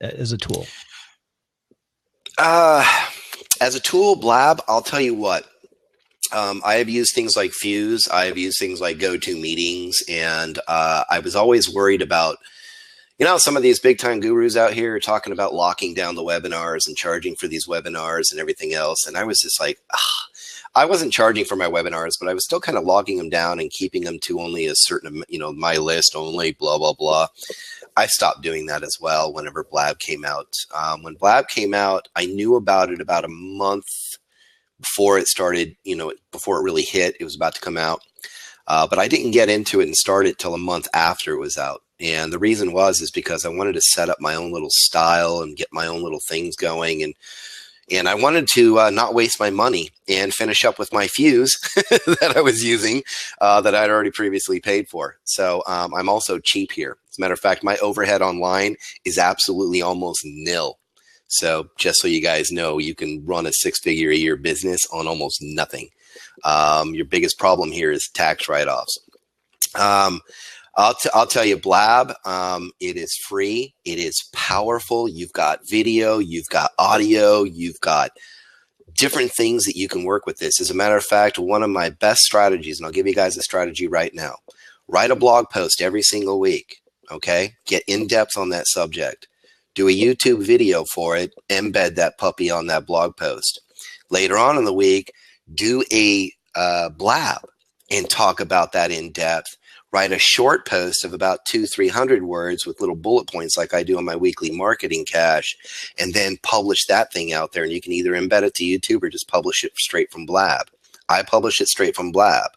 as a tool? As a tool, Blab, I'll tell you what. I have used things like Fuse. I have used things like GoToMeetings, and I was always worried about, some of these big time gurus out here are talking about locking down the webinars and charging for these webinars and everything else. And I was just like, I wasn't charging for my webinars, but I was still kind of logging them down and keeping them to only a certain, my list only, blah, blah, blah. I stopped doing that as well whenever Blab came out. When Blab came out, I knew about it about a month before it started, before it really hit. It was about to come out. But I didn't get into it and start it till a month after it was out. And the reason is because I wanted to set up my own little style and get my own little things going. And I wanted to not waste my money and finish up with my Fuse that I was using that I'd already previously paid for. So I'm also cheap here. As a matter of fact, my overhead online is absolutely almost nil. So just so you guys know, you can run a 6-figure a year business on almost nothing. Your biggest problem here is tax write-offs. I'll tell you, Blab, it is free. It is powerful. You've got video, you've got audio, you've got different things that you can work with this. As a matter of fact, one of my best strategies, and I'll give you guys a strategy right now, write a blog post every single week. Okay. Get in depth on that subject. Do a YouTube video for it, embed that puppy on that blog post. Later on in the week, do a Blab and talk about that in depth. Write a short post of about 200-300 words with little bullet points like I do on my weekly marketing cache, and then publish that thing out there. And you can either embed it to YouTube or just publish it straight from Blab. I publish it straight from Blab.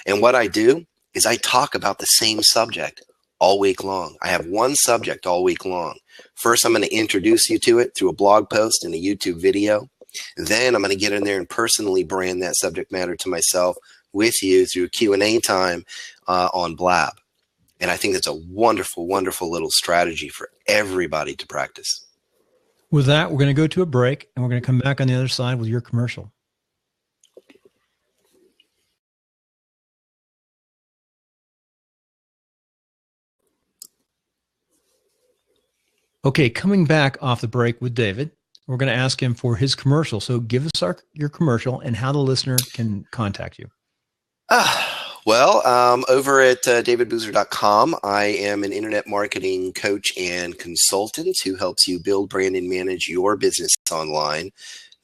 And what I do is I talk about the same subject all week long. I have one subject all week long. First, I'm going to introduce you to it through a blog post and a YouTube video. Then I'm going to get in there and personally brand that subject matter to myself with you through Q&A time on Blab. And I think that's a wonderful, wonderful little strategy for everybody to practice. With that, we're going to go to a break, and we're going to come back on the other side with your commercial. Okay, coming back off the break with David, we're going to ask him for his commercial. So give us your commercial and how the listener can contact you. Over at davidboozer.com, I am an internet marketing coach and consultant who helps you build, brand, and manage your business online.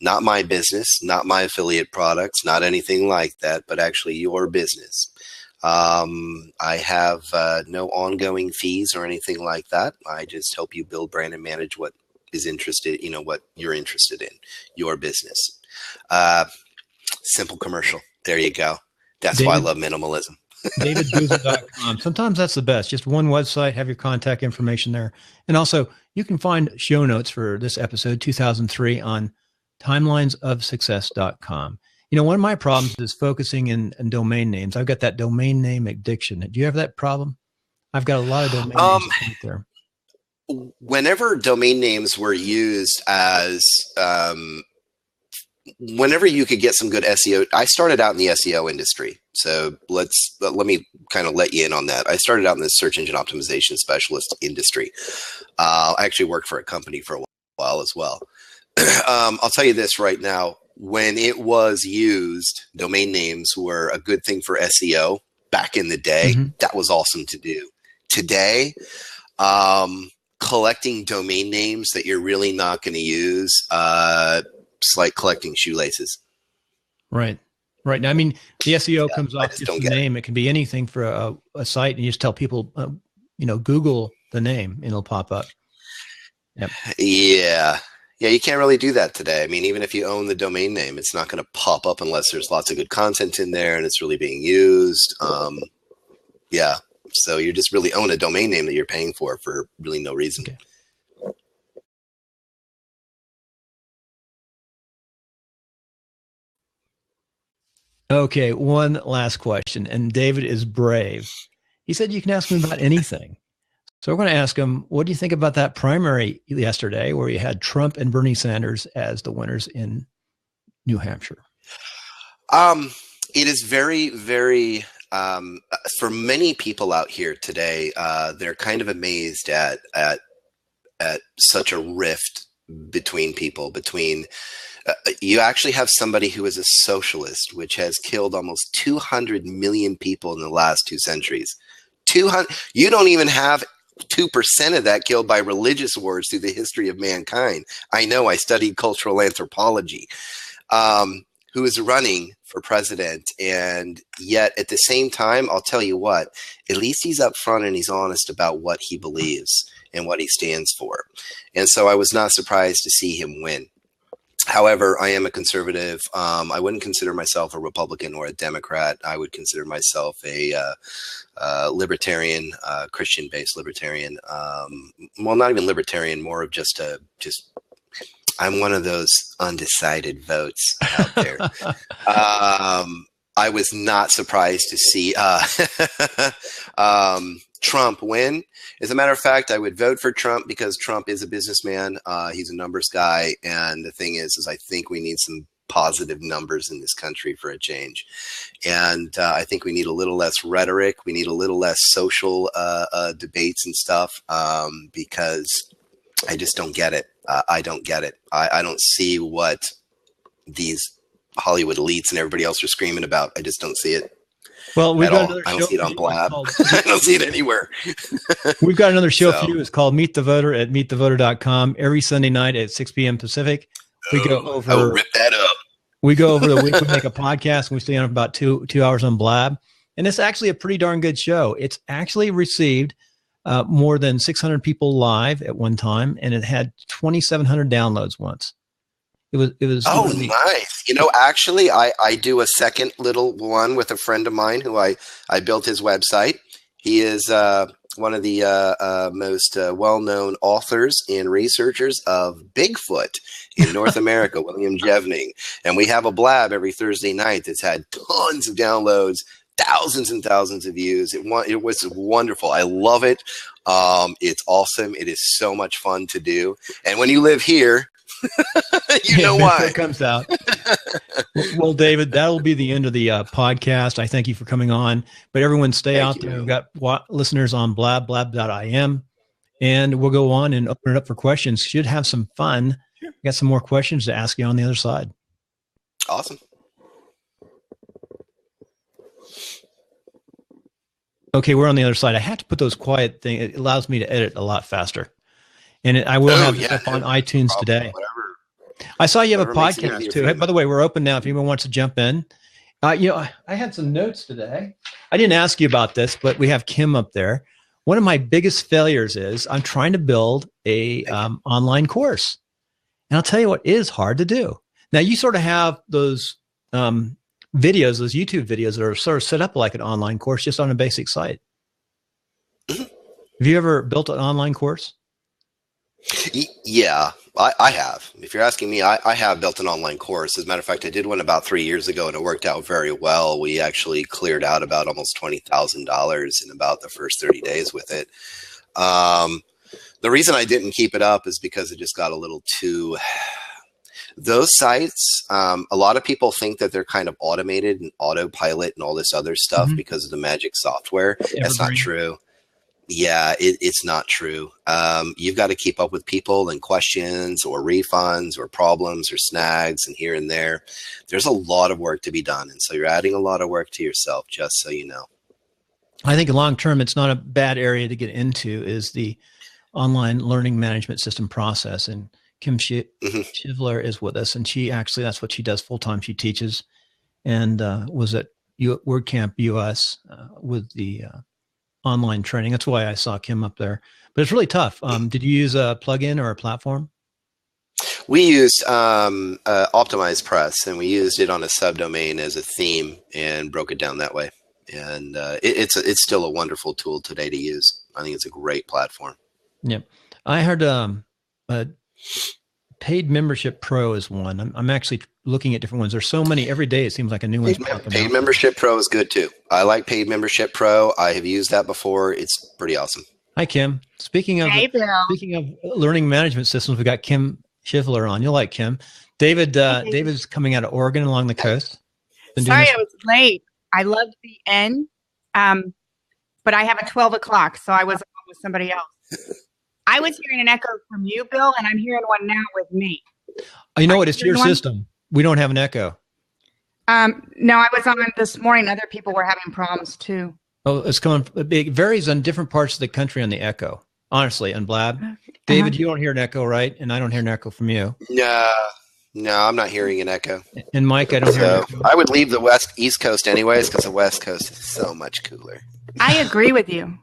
Not my business, not my affiliate products, not anything like that, but actually your business. I have no ongoing fees or anything like that. I just help you build, brand, and manage what you're interested in, your business. Simple commercial. There you go. That's why I love minimalism. DavidBoozer.com. Sometimes that's the best. Just one website, have your contact information there. And also, you can find show notes for this episode 2003 on timelinesofsuccess.com. One of my problems is focusing in domain names. I've got that domain name addiction. Do you have that problem? I've got a lot of domain names out there. Whenever domain names were used as whenever you could get some good SEO, I started out in the SEO industry. So let me kind of let you in on that. I started out in the search engine optimization specialist industry. I actually worked for a company for a while as well. I'll tell you this right now. When it was used, domain names were a good thing for SEO back in the day. Mm-hmm. That was awesome to do. Today, collecting domain names that you're really not going to use, it's like collecting shoelaces. Right. Now, I mean, the SEO comes off just the name. It can be anything for a site, and you just tell people, Google the name, and it'll pop up. Yep. Yeah, you can't really do that today. I mean, even if you own the domain name, it's not going to pop up unless there's lots of good content in there and it's really being used. So you just really own a domain name that you're paying for really no reason. Okay. Okay, one last question. And David is brave. He said you can ask him about anything. So we're going to ask him, what do you think about that primary yesterday where you had Trump and Bernie Sanders as the winners in New Hampshire? It is very, very, for many people out here today, they're kind of amazed at such a rift between people, you actually have somebody who is a socialist, which has killed almost 200 million people in the last 2 centuries. 200, you don't even have 2% of that killed by religious wars through the history of mankind. I know, I studied cultural anthropology. Who is running for president, and yet at the same time, I'll tell you what, at least he's upfront and he's honest about what he believes and what he stands for. And so I was not surprised to see him win. However, I am a conservative. I wouldn't consider myself a Republican or a Democrat. I would consider myself a libertarian, Christian-based libertarian. Well, not even libertarian, more of just I'm one of those undecided votes out there. I was not surprised to see Trump win. As a matter of fact, I would vote for Trump because Trump is a businessman. He's a numbers guy. And the thing is I think we need some positive numbers in this country for a change. And I think we need a little less rhetoric. We need a little less social debates and stuff because I just don't get it. I don't get it. I don't see what these Hollywood elites and everybody else are screaming about. I just don't see it. Well, we've got another show. I don't see it on Blab. I don't see it anywhere. We've got another show for you. It's called Meet the Voter at meetthevoter.com every Sunday night at 6 p.m. Pacific. We go over. Oh, rip that up. We go over the week. We make a podcast and we stay on about two hours on Blab. And it's actually a pretty darn good show. It's actually received more than 600 people live at one time, and it had 2,700 downloads once. It was. Oh, really nice. You know, actually, I do a second little one with a friend of mine who I built his website. He is one of the most well-known authors and researchers of Bigfoot in North America, William Jevning. And we have a Blab every Thursday night that's had tons of downloads, thousands and thousands of views. It was wonderful. I love it. It's awesome. It is so much fun to do. And when you live here, you know why it comes out. Well, David, that'll be the end of the podcast. I thank you for coming on, but everyone stay out there. We've got listeners on blab.im, and we'll go on and open it up for questions. Should have some fun. Sure. Got some more questions to ask you on the other side. Awesome. Okay, we're on the other side. I have to put those quiet things. It allows me to edit a lot faster. And I will have stuff on iTunes today. Whatever. I saw you have a podcast too. Hey, by the way, we're open now if anyone wants to jump in. I had some notes today. I didn't ask you about this, but we have Kim up there. One of my biggest failures is I'm trying to build a online course. And I'll tell you what is hard to do. Now, you sort of have those videos, those YouTube videos that are sort of set up like an online course just on a basic site. Mm-hmm. Have you ever built an online course? Yeah, I have. If you're asking me, I have built an online course. As a matter of fact, I did one about 3 years ago, and it worked out very well. We actually cleared out about almost $20,000 in about the first 30 days with it. The reason I didn't keep it up is because it just got a little too... Those sites, a lot of people think that they're kind of automated and autopilot and all this other stuff because of the magic software. That's not true. Yeah, it's not true. You've got to keep up with people and questions or refunds or problems or snags and here and there. There's a lot of work to be done. And so you're adding a lot of work to yourself, just so you know. I think long term, it's not a bad area to get into is the online learning management system process. And Kim Shivler is with us, and she actually, that's what she does full time. She teaches and was at WordCamp US with the online training. That's why I saw Kim up there, but it's really tough. Did you use a plugin or a platform? We used Optimized Press, and we used it on a subdomain as a theme and broke it down that way. And it's still a wonderful tool today to use. I think it's a great platform. Yep. I heard Paid Membership Pro is one. I'm actually looking at different ones. There's so many every day. It seems like a new one's popping Paid out. Membership Pro is good too. I like Paid Membership Pro. I have used that before. It's pretty awesome. Hi, Kim. Speaking of learning management systems, we got Kim Shivler on. You'll like Kim. David's coming out of Oregon along the coast. Sorry, I was late. I loved the end, but I have a 12 o'clock, so I was on with somebody else. I was hearing an echo from you, Bill, and I'm hearing one now with me. You know what? It's your system. We don't have an echo. No, I was on this morning. Other people were having problems too. Oh, it's coming. It varies on different parts of the country on the echo. Honestly, on Blab. David, you don't hear an echo, right? And I don't hear an echo from you. No, I'm not hearing an echo. And Mike, I don't hear an echo. I would leave the East Coast anyways, because the West Coast is so much cooler. I agree with you.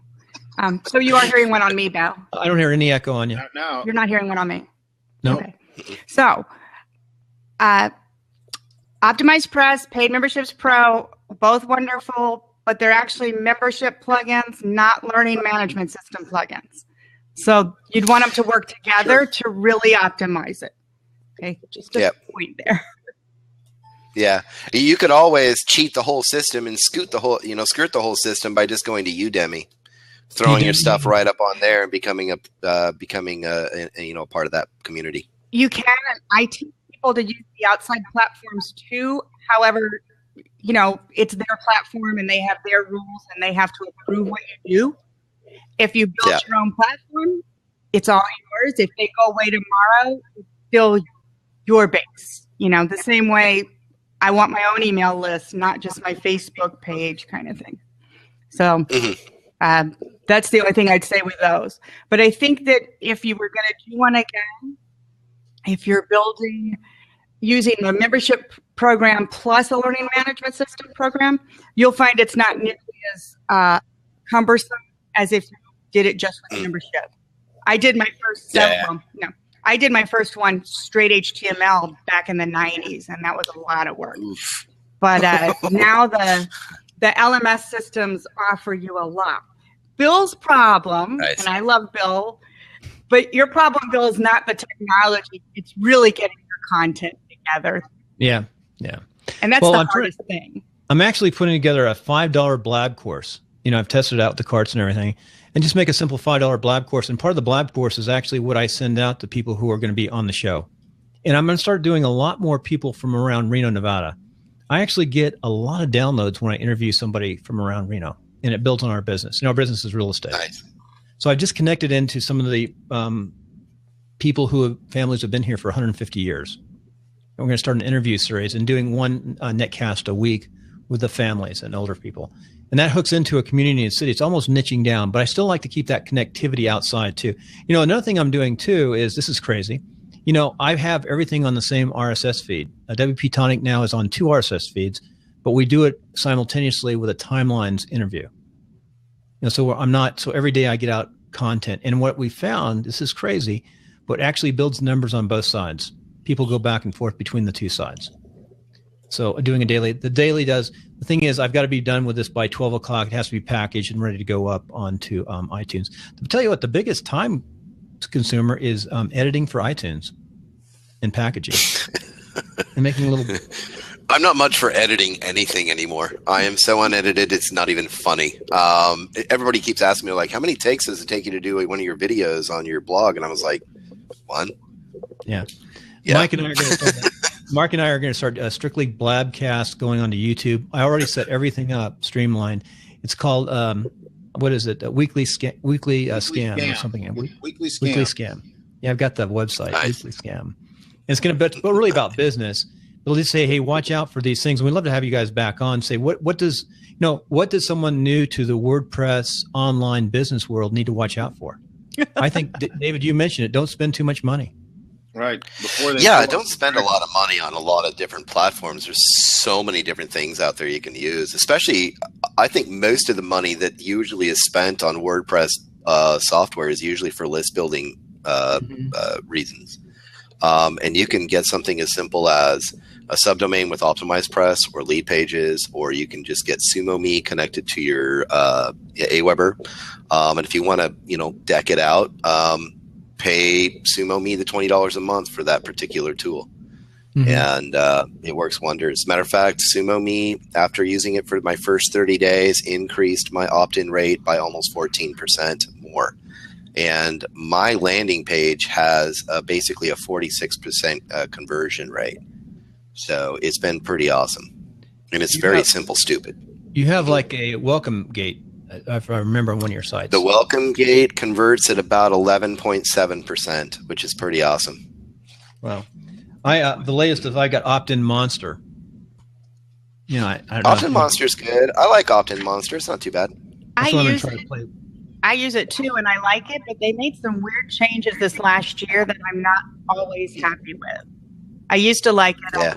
So you are hearing one on me, Bill. I don't hear any echo on you. No. You're not hearing one on me. No. Okay. So, Optimized Press, Paid Memberships Pro, both wonderful, but they're actually membership plugins, not learning management system plugins. So you'd want them to work together to really optimize it. Okay, just a point there. Yeah, you could always cheat the whole system and skirt the whole system by just going to Udemy, throwing your stuff right up on there and becoming a part of that community. You can, and I teach people to use the outside platforms too. However, it's their platform and they have their rules and they have to approve what you do. If you build your own platform, it's all yours. If they go away tomorrow, it's still your base. The same way I want my own email list, not just my Facebook page kind of thing. So that's the only thing I'd say with those. But I think that if you were going to do one again, if you're using a membership program plus a learning management system program, you'll find it's not nearly as cumbersome as if you did it just with membership. I did my first I did my first one straight HTML back in the 90s, and that was a lot of work. Oof. But now the LMS systems offer you a lot. Bill's problem, and I love Bill, but your problem, Bill, is not the technology. It's really getting your content together. Yeah. And that's the hardest thing. I'm actually putting together a $5 Blab course. I've tested out the carts and everything, and just make a simple $5 Blab course. And part of the Blab course is actually what I send out to people who are going to be on the show. And I'm going to start doing a lot more people from around Reno, Nevada. I actually get a lot of downloads when I interview somebody from around Reno, and it builds on our business. Our business is real estate. Nice. So I've just connected into some of the people families have been here for 150 years. And we're going to start an interview series and doing one netcast a week with the families and older people. And that hooks into a community and city. It's almost niching down, but I still like to keep that connectivity outside too. Another thing I'm doing too is, this is crazy. I have everything on the same RSS feed. WP Tonic now is on 2 RSS feeds, but we do it simultaneously with a timelines interview. So every day I get out content. And what we found, this is crazy, but actually builds numbers on both sides. People go back and forth between the two sides. So doing the daily the thing is, I've got to be done with this by 12 o'clock. It has to be packaged and ready to go up onto iTunes. To tell you what, the biggest time consumer is editing for iTunes and packaging and making a little. I'm not much for editing anything anymore. I am so unedited, it's not even funny. Everybody keeps asking me, how many takes does it take you to do one of your videos on your blog? And I was like, 1. Yeah. Mark and I are going to start a strictly Blabcast going onto YouTube. I already set everything up, streamlined. It's called what is it? A weekly scam or something. Weekly scam. Yeah, I've got the website. Nice. Weekly scam. And it's going to be really about business. They'll just say, hey, watch out for these things. We'd love to have you guys back on. Say, what does someone new to the WordPress online business world need to watch out for? I think, David, you mentioned it. Don't spend too much money. Right. Don't spend a lot of money on a lot of different platforms. There's so many different things out there you can use. Especially, I think most of the money that usually is spent on WordPress software is usually for list building reasons. And you can get something as simple as a subdomain with Optimized Press or lead pages, or you can just get SumoMe connected to your Aweber. And if you want to, deck it out, pay SumoMe the $20 a month for that particular tool. And it works wonders. Matter of fact, SumoMe, after using it for my first 30 days, increased my opt-in rate by almost 14% more. And my landing page has basically a 46% conversion rate. So it's been pretty awesome. And it's very simple, stupid. You have like a welcome gate If I remember on one of your sites. The welcome gate converts at about 11.7%, which is pretty awesome. Wow. The latest is I got opt-in Monster. You know, I don't know. Opt-in Monster's good. I like opt-in Monster. It's not too bad. I use it too, and I like it, but they made some weird changes this last year that I'm not always happy with. I used to like it. Yeah.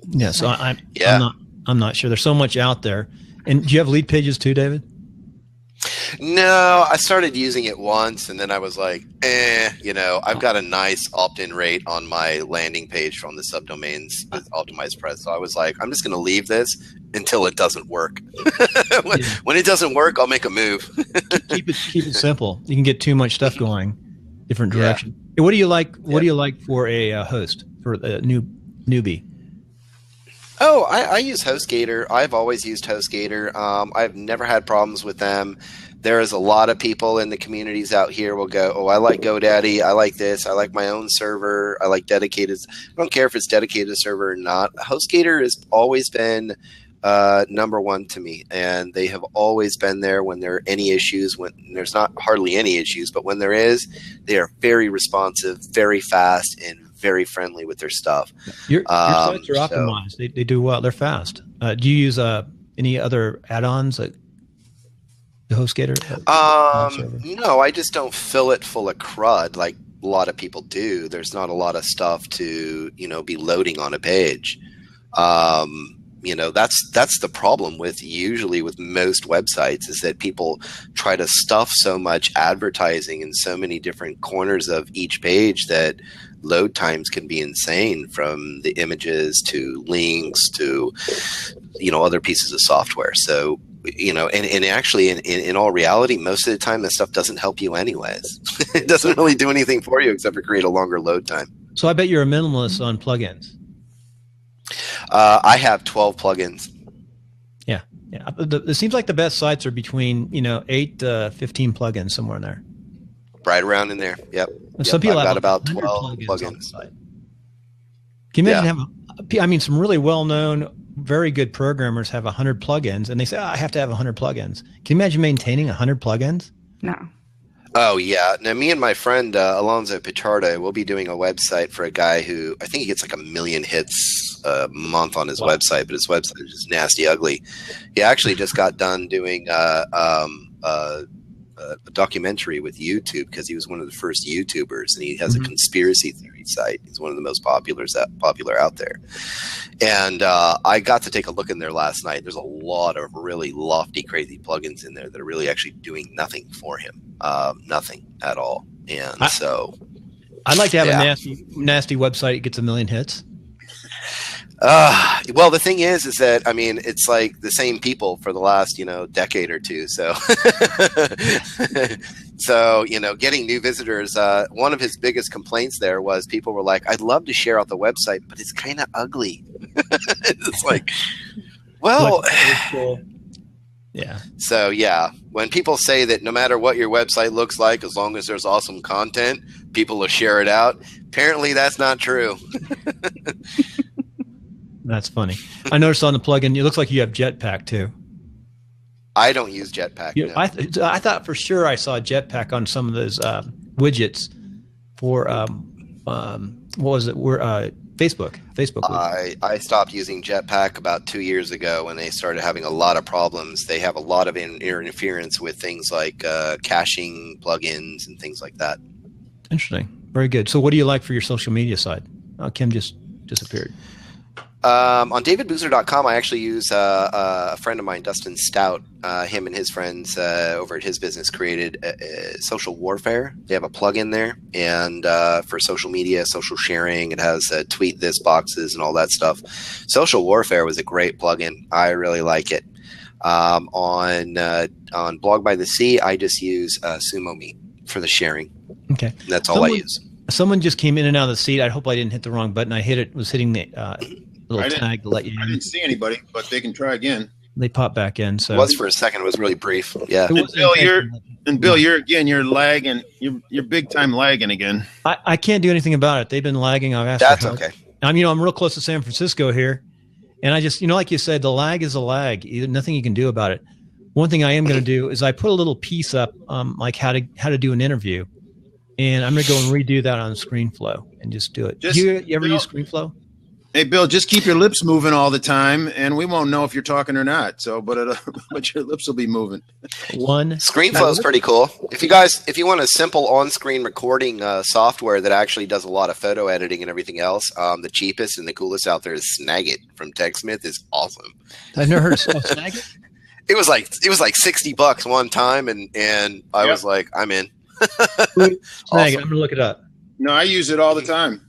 Yeah. So I'm not sure. There's so much out there. And do you have lead pages too, David? No, I started using it once, and then I was like, I've got a nice opt-in rate on my landing page from the subdomains with Optimized Press. So I was like, I'm just going to leave this until it doesn't work. When it doesn't work, I'll make a move. keep it simple. You can get too much stuff going different direction. Yeah. What do you like? What do you like for a host for a newbie? Oh, I use HostGator. I've always used HostGator. I've never had problems with them. There is a lot of people in the communities out here will go, oh, I like GoDaddy. I like this. I like my own server. I like dedicated. I don't care if it's dedicated server or not. HostGator has always been number one to me, and they have always been there when there are any issues. When there's not hardly any issues, but when there is, they are very responsive, very fast, and very friendly with their stuff. Your sites are optimized. They do well. They're fast. Do you use any other add-ons like the HostGator? No, I just don't fill it full of crud like a lot of people do. There's not a lot of stuff to be loading on a page. That's the problem with most websites is that people try to stuff so much advertising in so many different corners of each page that load times can be insane, from the images to links to other pieces of software. So and actually in all reality, most of the time that stuff doesn't help you anyways. It doesn't really do anything for you except for create a longer load time. So I bet you're a minimalist on plugins. I have 12 plugins. Yeah. It seems like the best sites are between 8 to 15 plugins, somewhere in there. Right around in there. Yep. Some people I've have got about 12 plugins. Can you imagine some really well-known, very good programmers have 100 plugins, and they say, I have to have 100 plugins. Can you imagine maintaining 100 plugins? No. Oh, yeah. Now, me and my friend Alonzo Pichardo will be doing a website for a guy who I think he gets like 1 million hits a month on his website, but his website is just nasty ugly. He actually just got done doing a documentary with YouTube because he was one of the first YouTubers, and he has a conspiracy theory site. He's one of the most popular out there. And I got to take a look in there last night. There's a lot of really lofty, crazy plugins in there that are really actually doing nothing for him. Nothing at all. And so I'd like to have a nasty website that gets 1 million hits. Well, the thing is that, I mean, it's like the same people for the last, decade or two. So, getting new visitors, one of his biggest complaints there was people were like, I'd love to share out the website, but it's kind of ugly. It's like, well, yeah. So yeah, when people say that no matter what your website looks like, as long as there's awesome content, people will share it out. Apparently that's not true. That's funny. I noticed on the plugin, it looks like you have Jetpack too. I don't use Jetpack. No. I thought for sure I saw Jetpack on some of those widgets for what was it? Facebook. I stopped using Jetpack about 2 years ago when they started having a lot of problems. They have a lot of interference with things like caching plugins and things like that. Interesting. Very good. So what do you like for your social media side? Kim just disappeared. On davidboozer.com, I actually use a friend of mine, Dustin Stout. Him and his friends over at his business created Social Warfare. They have a plugin there, and for social media, social sharing, it has tweet this boxes and all that stuff. Social Warfare was a great plugin. I really like it. On Blog by the Sea, I just use Sumo Meet for the sharing. Okay, that's all I use. Someone just came in and out of the seat. I hope I didn't hit the wrong button. I was hitting the little tag to let you in. I didn't see anybody, but they can try again. They pop back in. So it was for a second. It was really brief. Yeah. Bill, you're lagging. You're big time lagging again. I can't do anything about it. They've been lagging. I've asked. That's okay. I'm real close to San Francisco here, and I just like you said, the lag is a lag. Nothing you can do about it. One thing I am going to do is I put a little piece up, like how to do an interview, and I'm going to go and redo that on ScreenFlow and just do it. You ever use ScreenFlow? Hey, Bill, just keep your lips moving all the time, and we won't know if you're talking or not. So, but your lips will be moving. ScreenFlow is pretty cool. If you want a simple on-screen recording software that actually does a lot of photo editing and everything else, the cheapest and the coolest out there is Snagit from TechSmith. Is awesome. I've never heard of Snagit. It was like $60 one time, and I was like, I'm in. Snagit. Awesome. I'm gonna look it up. No, I use it all the time.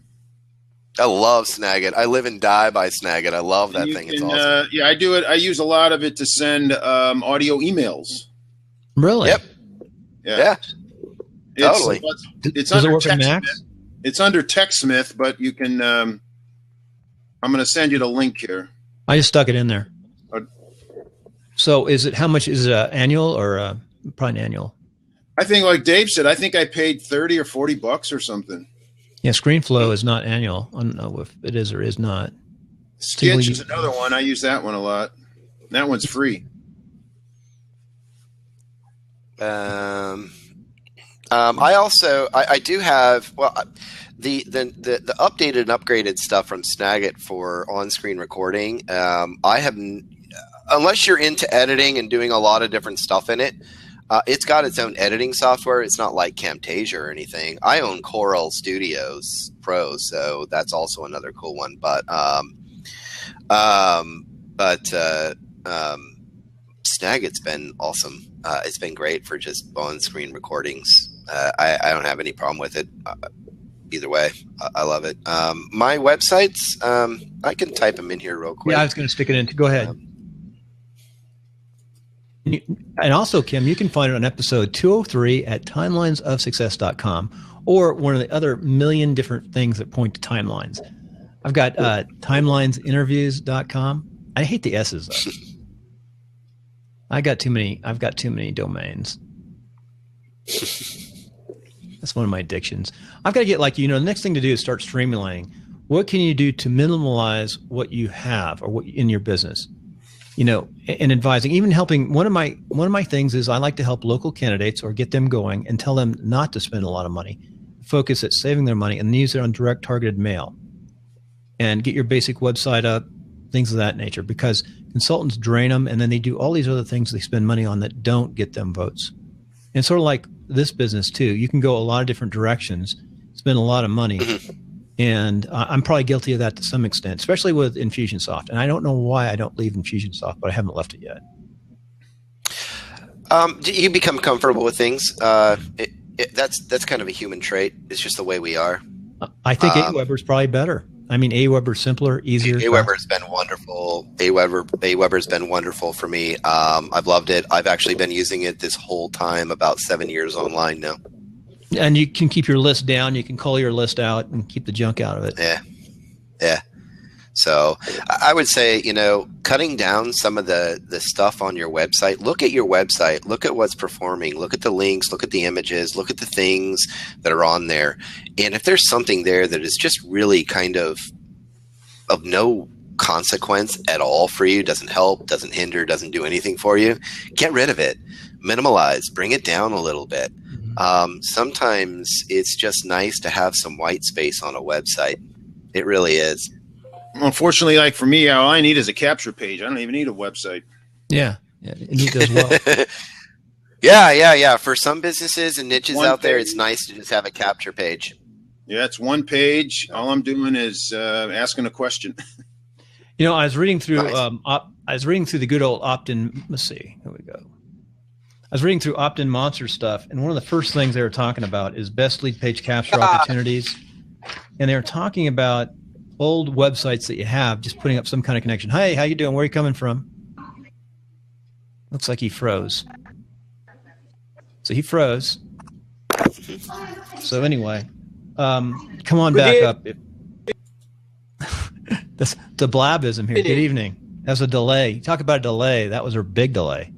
I love Snagit. I live and die by Snagit. I love that thing. It's awesome. Yeah, I do it. I use a lot of it to send audio emails. Really? Yep. Yeah. Totally. It's Does under it work in Macs? It's under TechSmith, but you can. I'm going to send you the link here. I just stuck it in there. So is it, how much is it, annual or probably annual? I think, like Dave said, I think I paid $30 or $40 or something. Yeah, ScreenFlow is not annual. I don't know if it is or is not. Sketch is another one. I use that one a lot. That one's free. I also do have the updated and upgraded stuff from Snagit for on-screen recording. I have, unless you're into editing and doing a lot of different stuff in it. It's got its own editing software. It's not like Camtasia or anything. I own Coral Studios Pro, so that's also another cool one. But Snagit's been awesome. It's been great for just on-screen recordings. I don't have any problem with it. Either way, I love it. My websites, I can type them in here real quick. Yeah, I was going to stick it in. Go ahead. And also, Kim, you can find it on episode 203 at timelinesofsuccess.com or one of the other million different things that point to timelines. I've got timelinesinterviews.com. I hate the S's though. I've got too many domains. That's one of my addictions. I've got to get the next thing to do is start streamlining. What can you do to minimalize what you have or what in your business? And advising, even helping. One of my things is I like to help local candidates or get them going and tell them not to spend a lot of money, focus at saving their money and use it on direct targeted mail and get your basic website up, things of that nature, because consultants drain them and then they do all these other things they spend money on that don't get them votes. And sort of like this business too, you can go a lot of different directions, spend a lot of money. And I'm probably guilty of that to some extent, especially with Infusionsoft. And I don't know why I don't leave Infusionsoft, but I haven't left it yet. Do you become comfortable with things? That's kind of a human trait. It's just the way we are. I think Aweber is probably better. I mean, Aweber is simpler, easier. Aweber has been wonderful. Aweber has been wonderful for me. I've loved it. I've actually been using it this whole time, about 7 years online now. And you can keep your list down. You can call your list out and keep the junk out of it. Yeah. So I would say, cutting down some of the stuff on your website. Look at your website. Look at what's performing. Look at the links. Look at the images. Look at the things that are on there. And if there's something there that is just really kind of no consequence at all for you, doesn't help, doesn't hinder, doesn't do anything for you, get rid of it. Minimalize. Bring it down a little bit. Sometimes it's just nice to have some white space on a website. It really is. Unfortunately, like for me, all I need is a capture page. I don't even need a website. Yeah, and he does well. Yeah. For some businesses and niches out there, it's nice to just have a capture page. Yeah, it's one page. All I'm doing is asking a question. I was reading through. Nice. I was reading through the good old opt-in. Let's see. Here we go. I was reading through opt-in monster stuff, and one of the first things they were talking about is best lead page capture opportunities. And they were talking about old websites that you have, just putting up some kind of connection. Hey, how you doing? Where are you coming from? Looks like he froze. So he froze. So anyway, come on back up. That's the blabism here. Good evening. That's a delay. Talk about a delay. That was a big delay.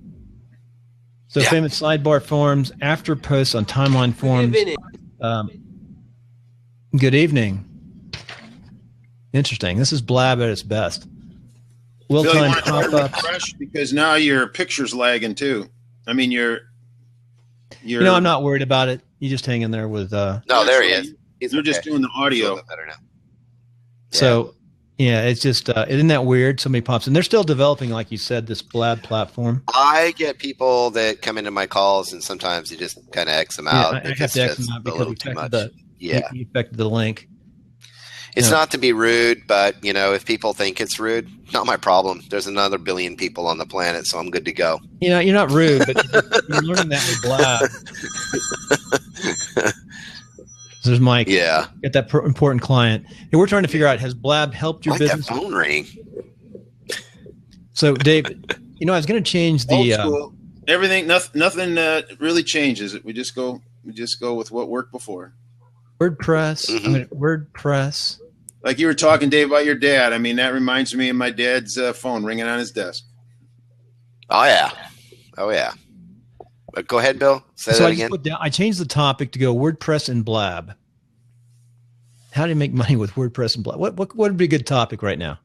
So famous sidebar forums, after posts on timeline forums. Good evening. Interesting. This is blab at its best. Will Bill, you time want to try to pop-ups. refresh because now your picture's lagging too. I mean, you're. I'm not worried about it. You just hang in there with. No, there he is. You're just doing the He's a audio. little bit better now. So, yeah, it's just isn't that weird? Somebody pops in. They're still developing, like you said, this Blab platform. I get people that come into my calls, and sometimes you just kind of X them out. I have to X them out because we affected the link. It's not to be rude, but if people think it's rude, not my problem. There's another billion people on the planet, so I'm good to go. You're not rude, but you're learning that with Blab. There's Mike. Yeah. Get that important client. Hey, we're trying to figure out, has Blab helped your business? That phone ring. So, Dave, I was going to change the everything. Nothing really changes. We just go with what worked before. WordPress. Mm-hmm. WordPress. Like you were talking, Dave, about your dad. I mean, that reminds me of my dad's phone ringing on his desk. Oh yeah. But go ahead, Bill. Say that again. I changed the topic to go WordPress and Blab. How do you make money with WordPress and Blab? What would be a good topic right now?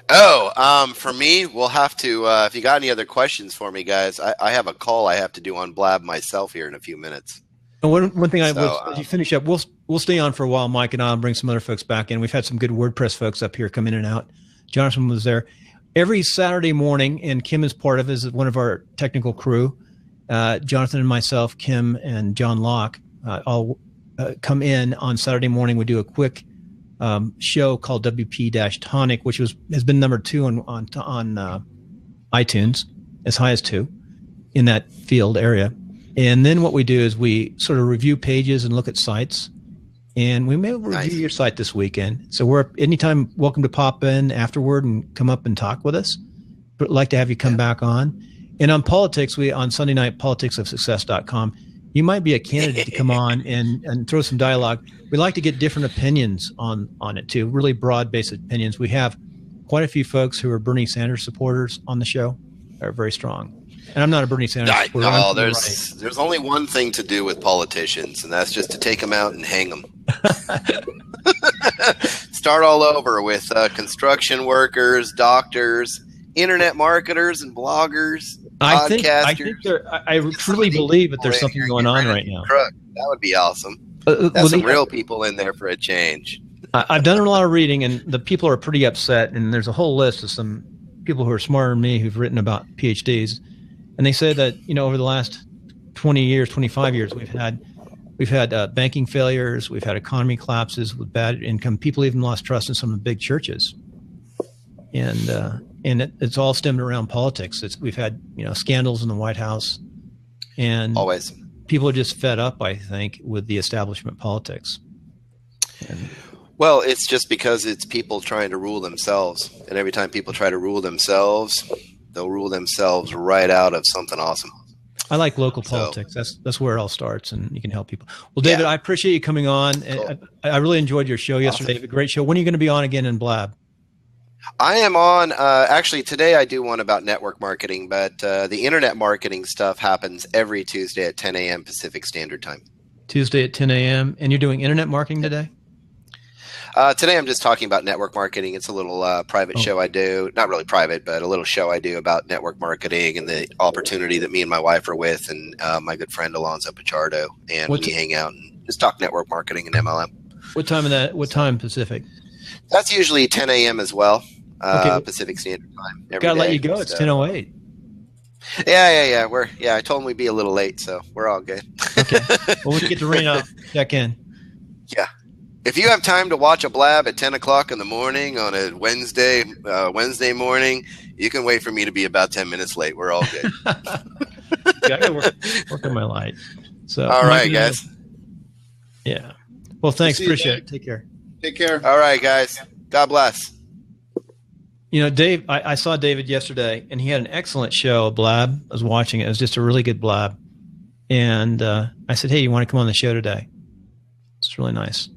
For me, we'll have to. If you got any other questions for me, guys, I have a call I have to do on Blab myself here in a few minutes. And one thing as you finish up, we'll stay on for a while, Mike, and I'll bring some other folks back in. We've had some good WordPress folks up here come in and out. Jonathan was there. Every Saturday morning, and Kim is part of it, is one of our technical crew. Jonathan and myself, Kim and John Locke, all come in on Saturday morning. We do a quick show called WP-Tonic, which has been number 2 on iTunes, as high as 2 in that field area. And then what we do is we sort of review pages and look at sites. And we may review your site this weekend. So we're anytime welcome to pop in afterward and come up and talk with us. But like to have you come back on. And on politics, on Sunday night, politicsofsuccess.com, you might be a candidate to come on and throw some dialogue. We like to get different opinions on it too, really broad-based opinions. We have quite a few folks who are Bernie Sanders supporters on the show. Are very strong. And I'm not a Bernie Sanders supporter. No, there's only one thing to do with politicians, and that's just to take them out and hang them. Start all over with construction workers, doctors, internet marketers, and bloggers, podcasters. I truly believe that there's something going on right now. That would be awesome. That's some real people in there for a change. I've done a lot of reading, and the people are pretty upset. And there's a whole list of some people who are smarter than me who've written about PhDs. And they say that, over the last 20 years, 25 years, we've had banking failures, we've had economy collapses with bad income. People even lost trust in some of the big churches. And it's all stemmed around politics. We've had, scandals in the White House. And always people are just fed up, I think, with the establishment politics. Well, it's just because it's people trying to rule themselves. And every time people try to rule themselves, they'll rule themselves right out of something awesome. I like local politics. That's where it all starts, and you can help people. Well, David, I appreciate you coming on. Cool. I really enjoyed your show yesterday. Awesome. A great show. When are you going to be on again in Blab? I am on. Actually, today I do one about network marketing, but the internet marketing stuff happens every Tuesday at 10 a.m. Pacific Standard Time. Tuesday at 10 a.m. And you're doing internet marketing today? Today I'm just talking about network marketing. It's a little private show I do. Not really private, but a little show I do about network marketing and the opportunity that me and my wife are with and my good friend Alonzo Pichardo. And we hang out and just talk network marketing and MLM. What time Pacific? That's usually 10 a.m. as well, Pacific Standard Time. Gotta let you go. It's 10:08. Yeah. I told him we'd be a little late, so we're all good. Okay. Well, when you get to Reno, check in. Yeah. If you have time to watch a Blab at 10 o'clock in the morning on a Wednesday morning, you can wait for me to be about 10 minutes late. We're all good. I gotta work on my light. So, all right, guys. Yeah. Well, thanks. Appreciate it. Take care. Take care. All right, guys. God bless. Dave, I saw David yesterday, and he had an excellent show, a Blab. I was watching it. It was just a really good Blab. And I said, hey, you want to come on the show today? It's really nice.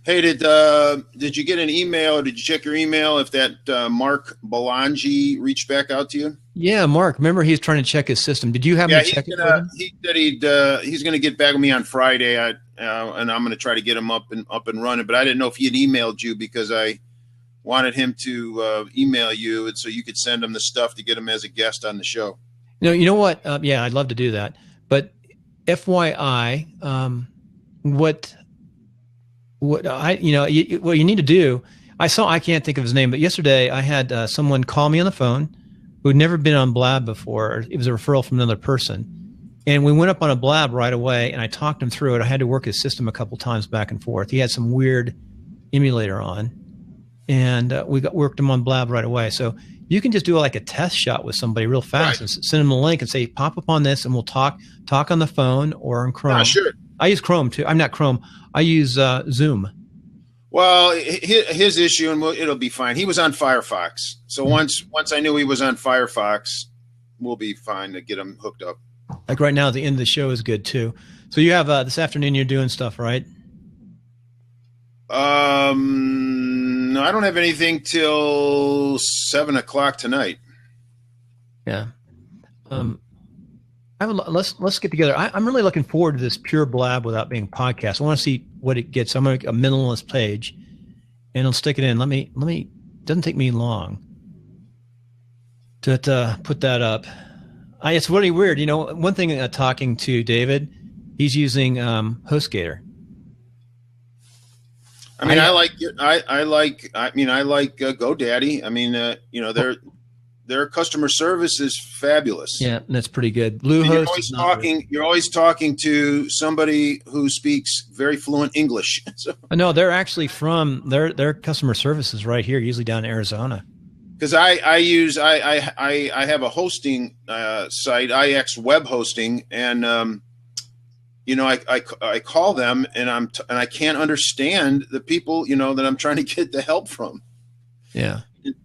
Hey, did you get an email or did you check your email if that Mark Belangi reached back out to you? Yeah, Mark. Remember, he's trying to check his system. Did you have him check it for him? He said he's going to get back with me on Friday, and I'm going to try to get him up and running. But I didn't know if he had emailed you because I wanted him to email you, and so you could send him the stuff to get him as a guest on the show. You know what? Yeah, I'd love to do that. But FYI, what you need to do. I can't think of his name, but yesterday I had someone call me on the phone who'd never been on Blab before. It was a referral from another person. And we went up on a Blab right away, and I talked him through it. I had to work his system a couple times back and forth. He had some weird emulator on, and we worked him on Blab right away. So you can just do like a test shot with somebody real fast and send them a link and say, pop up on this, and we'll talk on the phone or on Chrome. Yeah, sure. I use Chrome too. I'm not Chrome. I use Zoom. Well, his issue, and it'll be fine. He was on Firefox. So once I knew he was on Firefox, we'll be fine to get him hooked up. Like right now, the end of the show is good too. So you have this afternoon, you're doing stuff, right? No, I don't have anything till 7:00 tonight. Yeah. Let's get together. I'm really looking forward to this pure Blab without being podcast. I want to see what it gets. I'm going to make a minimalist page, and I'll stick it in. Let me. Doesn't take me long to put that up. It's really weird. One thing, talking to David, he's using HostGator. I mean, I like GoDaddy. I mean, their customer service is fabulous. Yeah, that's pretty good. Bluehost. You're always talking to somebody who speaks very fluent English. So. No, they're actually from their customer service is right here, usually down in Arizona. Because I have a hosting site, IX Web Hosting, and I call them, and I can't understand the people that I'm trying to get the help from. Yeah.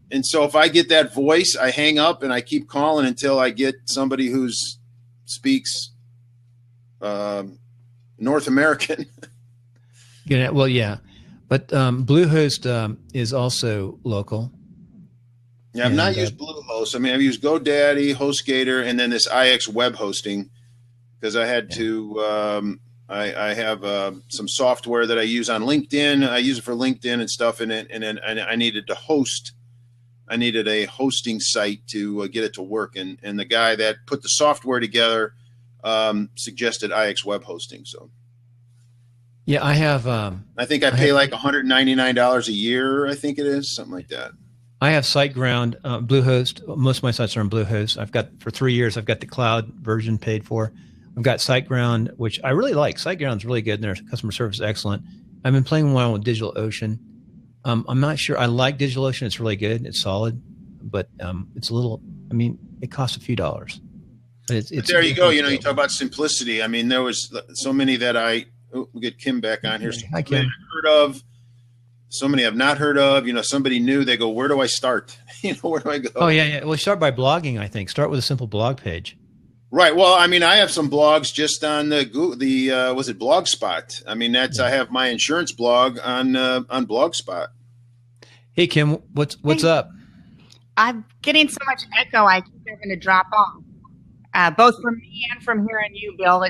And so if I get that voice, I hang up and I keep calling until I get somebody who speaks North American. Yeah, well, yeah, but Bluehost is also local. Yeah, I've not used Bluehost. I mean, I've used GoDaddy, HostGator, and then this IX Web Hosting because I had to. I have some software that I use on LinkedIn. I use it for LinkedIn and stuff, and then I needed to host. I needed a hosting site to get it to work, and the guy that put the software together suggested IX Web Hosting. So, yeah, I have. I think I pay like $199 a year. I think it is something like that. I have SiteGround, Bluehost. Most of my sites are on Bluehost. I've got for 3 years. I've got the cloud version paid for. I've got SiteGround, which I really like. SiteGround's really good, and their customer service is excellent. I've been playing around with DigitalOcean. I'm not sure. I like DigitalOcean. It's really good. It's solid, but it's a little. I mean, it costs a few dollars. But it's there you go. You talk about simplicity. I mean, there was so many that we'll get Kim back on here. Hi, Kim. I've heard of. So many I've not heard of. Somebody new. They go, where do I start? Where do I go? Oh yeah. Well, start by blogging. I think start with a simple blog page. Right. Well, I mean, I have some blogs just on was it Blogspot? I mean, I have my insurance blog on Blogspot. Hey Kim, what's up? I'm getting so much echo. I keep having to drop off, both from me and from hearing you, Bill.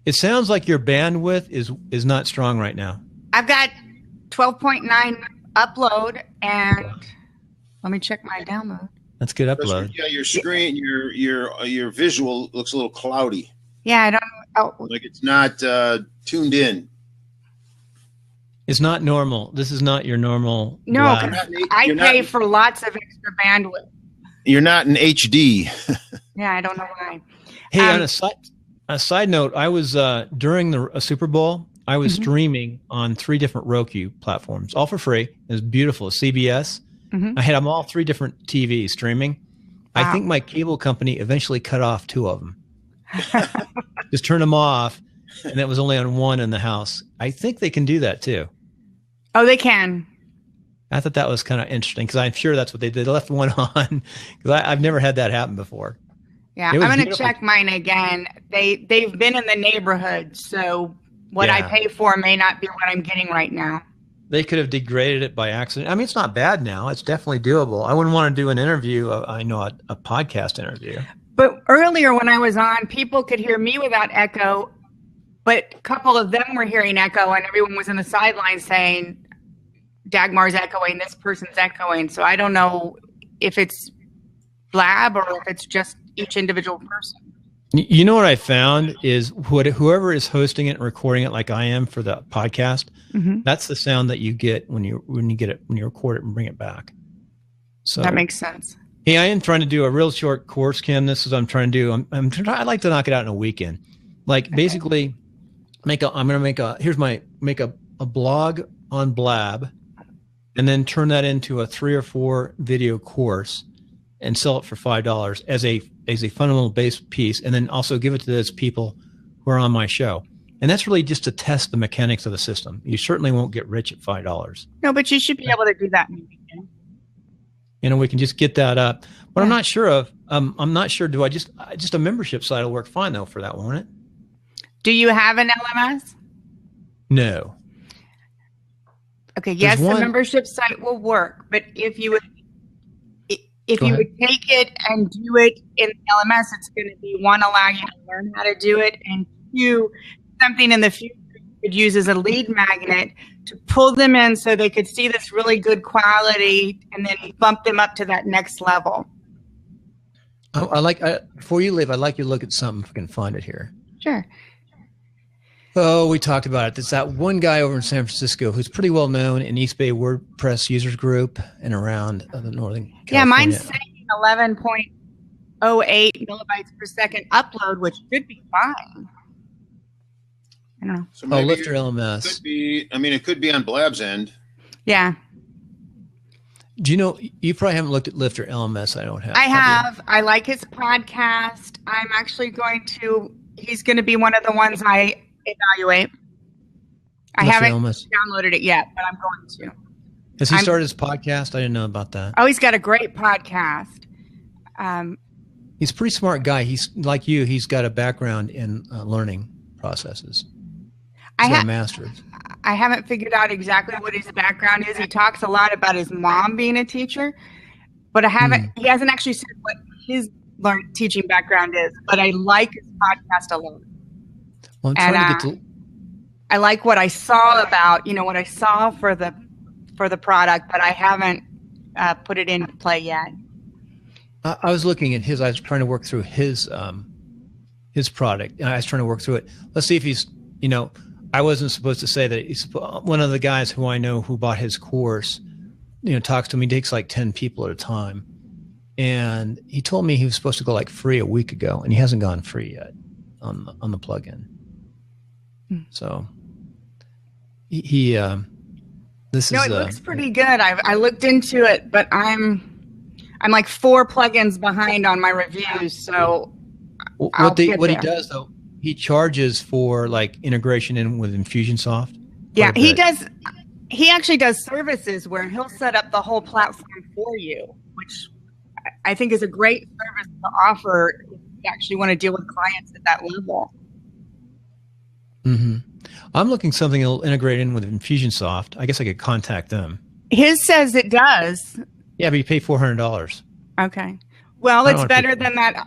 It sounds like your bandwidth is not strong right now. I've got 12.9 upload, and let me check my download. That's good upload. Yeah, your screen, your visual looks a little cloudy. Yeah, I don't know. Oh. Like it's not tuned in. It's not normal. This is not your normal. No, I pay for lots of extra bandwidth. You're not in HD. Yeah, I don't know why. Hey, on a side note, I was during the Super Bowl. I was streaming on 3 different Roku platforms, all for free. It was beautiful. CBS. I had them all 3 different TVs streaming. Wow. I think my cable company eventually cut off 2 of them. Just turned them off, and it was only on 1 in the house. I think they can do that too. Oh, they can. I thought that was kind of interesting because I'm sure that's what they did. They left 1 on because I've never had that happen before. Yeah, I'm going to check mine again. They've been in the neighborhood, so what I pay for may not be what I'm getting right now. They could have degraded it by accident. I mean, it's not bad now. It's definitely doable. I wouldn't want to do an interview. A podcast interview. But earlier when I was on, people could hear me without echo, but a couple of them were hearing echo, and everyone was in the sidelines saying, Dagmar's echoing, this person's echoing. So I don't know if it's Blab or if it's just each individual person. You know what I found is whoever is hosting it and recording it, like I am for the podcast, that's the sound that you get when you record it and bring it back. So that makes sense. Hey, I am trying to do a real short course, Kim. This is what I'm trying to do. I'd like to knock it out in a weekend. Like basically make a blog on Blab and then turn that into a 3 or 4 video course and sell it for $5 as a fundamental base piece, and then also give it to those people who are on my show. And that's really just to test the mechanics of the system. You certainly won't get rich at $5. No, but you should be able to do that in a weekend. You know, we can just get that up. But I'm not sure of. I'm not sure. Do I just a membership site will work fine though for that, won't it? Do you have an LMS? No. Okay. Yes, the membership site will work, but if you would take it and do it in LMS, it's going to be one, allow you to learn how to do it, and two, something in the future you could use as a lead magnet to pull them in so they could see this really good quality and then bump them up to that next level. Before you leave, I'd like you to look at something if I can find it here. Sure. Oh, we talked about it. There's that one guy over in San Francisco who's pretty well known in East Bay WordPress users group and around the Northern California. Yeah, mine's saying 11.08 megabytes per second upload, which should be fine. I don't know. So Lifter LMS. It could be on Blab's end. Yeah. Do you know, you probably haven't looked at Lifter LMS. I don't have. I have. I like his podcast. I'm actually he's going to be one of the ones I evaluate. I haven't downloaded it yet, but I'm going to. Has he started his podcast? I didn't know about that. Oh, he's got a great podcast. He's a pretty smart guy. He's like you. He's got a background in learning processes. He's got a master's. I haven't figured out exactly what his background is. He talks a lot about his mom being a teacher, but he hasn't actually said what his teaching background is, but I like his podcast a lot. Well, I'm trying to get to. I like what I saw what I saw for the product, but I haven't put it into play yet. I was looking at his. I was trying to work through his product, and I was trying to work through it. Let's see if he's. I wasn't supposed to say that. He's one of the guys who I know who bought his course. Talks to me. He takes like 10 people at a time, and he told me he was supposed to go like free a week ago, and he hasn't gone free yet on the plugin. So he this is. No, it looks pretty good. I looked into it, but I'm like 4 plugins behind on my reviews. So what he does though, he charges for like integration in with Infusionsoft. Yeah, he does. He actually does services where he'll set up the whole platform for you, which I think is a great service to offer if you actually want to deal with clients at that level. Mm-hmm. I'm looking something that'll integrate in with Infusionsoft. I guess I could contact them. His says it does. Yeah, but you pay $400. Okay. Well, it's better than that.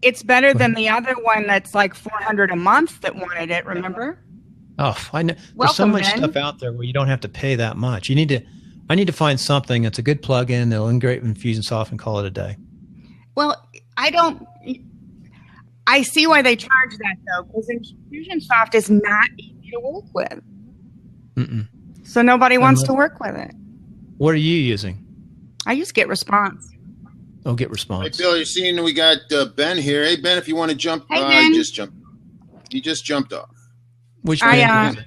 It's better than the other one that's like $400 a month that wanted it. Remember? Oh, I know. There's so much stuff out there where you don't have to pay that much. I need to find something that's a good plugin that'll integrate with Infusionsoft and call it a day. Well, I see why they charge that though, because Infusionsoft is not easy to work with. Mm-mm. So nobody wants to work with it. What are you using? I use GetResponse. Oh, GetResponse. Hey, Bill, you're seeing we got Ben here. Hey, Ben, if you want to jump, Ben. He just jumped off. Which one?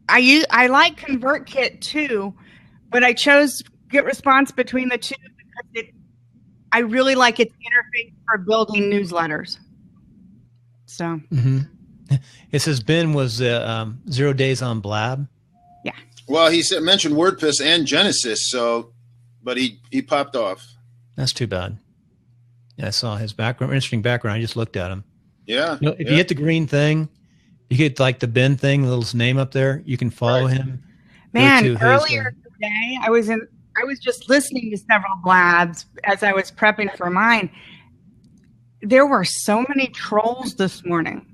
I like ConvertKit too, but I chose GetResponse between the two because I really like its interface for building newsletters. So it says Ben was 0 days on Blab. Yeah. Well, he mentioned WordPress and Genesis, but he popped off. That's too bad. Yeah, I saw his background, interesting background. I just looked at him. Yeah. If you hit the green thing, you get like the Ben thing, the little name up there. You can follow him. Man, earlier today, I was just listening to several Blabs as I was prepping for mine. There were so many trolls this morning.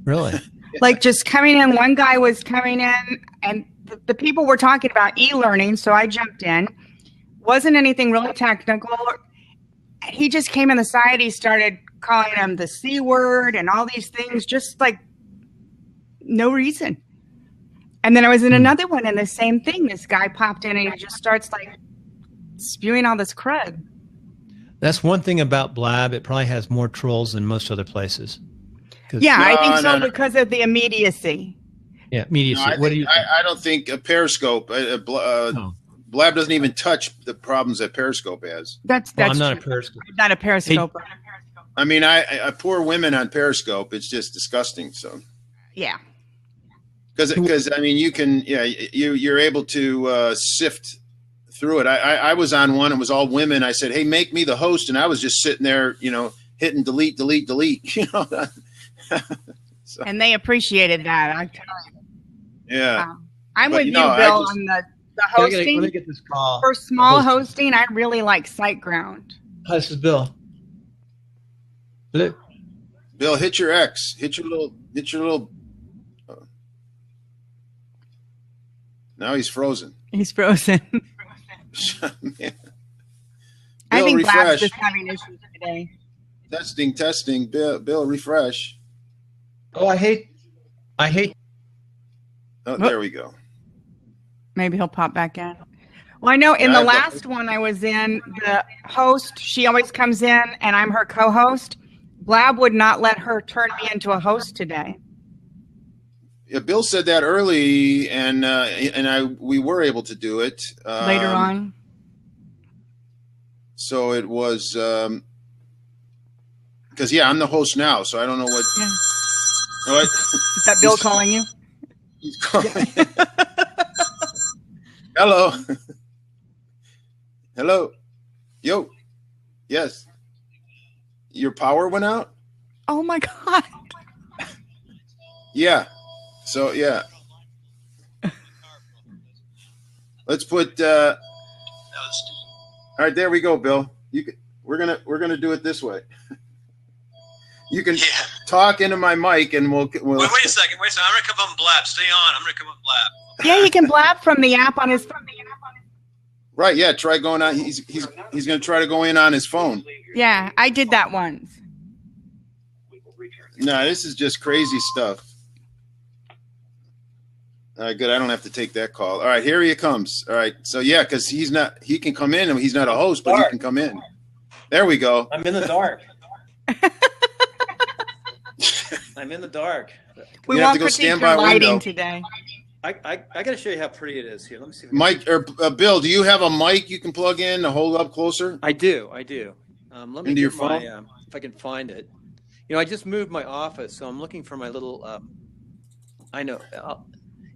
Really? Like just coming in. One guy was coming in, and the people were talking about e-learning, so I jumped in. Wasn't anything really technical. He just came in the side. He started calling him the C word and all these things, just like no reason. And then I was in another one, and the same thing. This guy popped in, and he just starts like spewing all this crud. That's one thing about Blab. It probably has more trolls than most other places. Yeah, I think so because of the immediacy. Yeah, immediacy. No, I don't think Periscope. Blab doesn't even touch the problems that Periscope has. That's I'm not a Periscope. I'm not a Periscope. I mean, I poor women on Periscope. It's just disgusting. So yeah, because I mean, you're able to sift through it. I was on one. It was all women. I said, "Hey, make me the host," and I was just sitting there, hitting delete. So. And they appreciated that. I tell you. Yeah, I'm with you, Bill, on the hosting. Let me get this call. For small hosting, I really like SiteGround. Hi, this is Bill. Bill, hit your X. Hit your little. Now he's frozen. He's frozen. Man. I think refresh. Blab's just having issues today. Testing. Bill, refresh. Oh, I hate. Oh, there we go. Maybe he'll pop back in. Well, I know in the last one I was in, the host, she always comes in and I'm her co-host. Blab would not let her turn me into a host today. Yeah, Bill said that early, and we were able to do it Later on. So it was because I'm the host now, so I don't know what. Yeah. What? Is that Bill calling you? He's calling. Hello. Hello. Yo. Yes. Your power went out? Oh my God. Yeah. So yeah. Let's put all right, there we go, Bill. We're gonna do it this way. You can talk into my mic, and we'll wait a second. I'm gonna come up Blab. Stay on. I'm gonna come up Blab. Yeah, he can blab from the app on his phone. Right, yeah. Try going on. He's gonna try to go in on his phone. Yeah, I did that once. No, this is just crazy stuff. All right, good. I don't have to take that call. All right, here he comes. All right, so yeah, because he can come in, and he's not a host, but he can come in. There we go. I'm in the dark. I'm in the dark. We won't critique your lighting today. I got to show you how pretty it is here. Let me see. Mike or Bill, do you have a mic you can plug in to hold up closer? I do. Let me into your phone. If I can find it. I just moved my office, so I'm looking for my little. I know.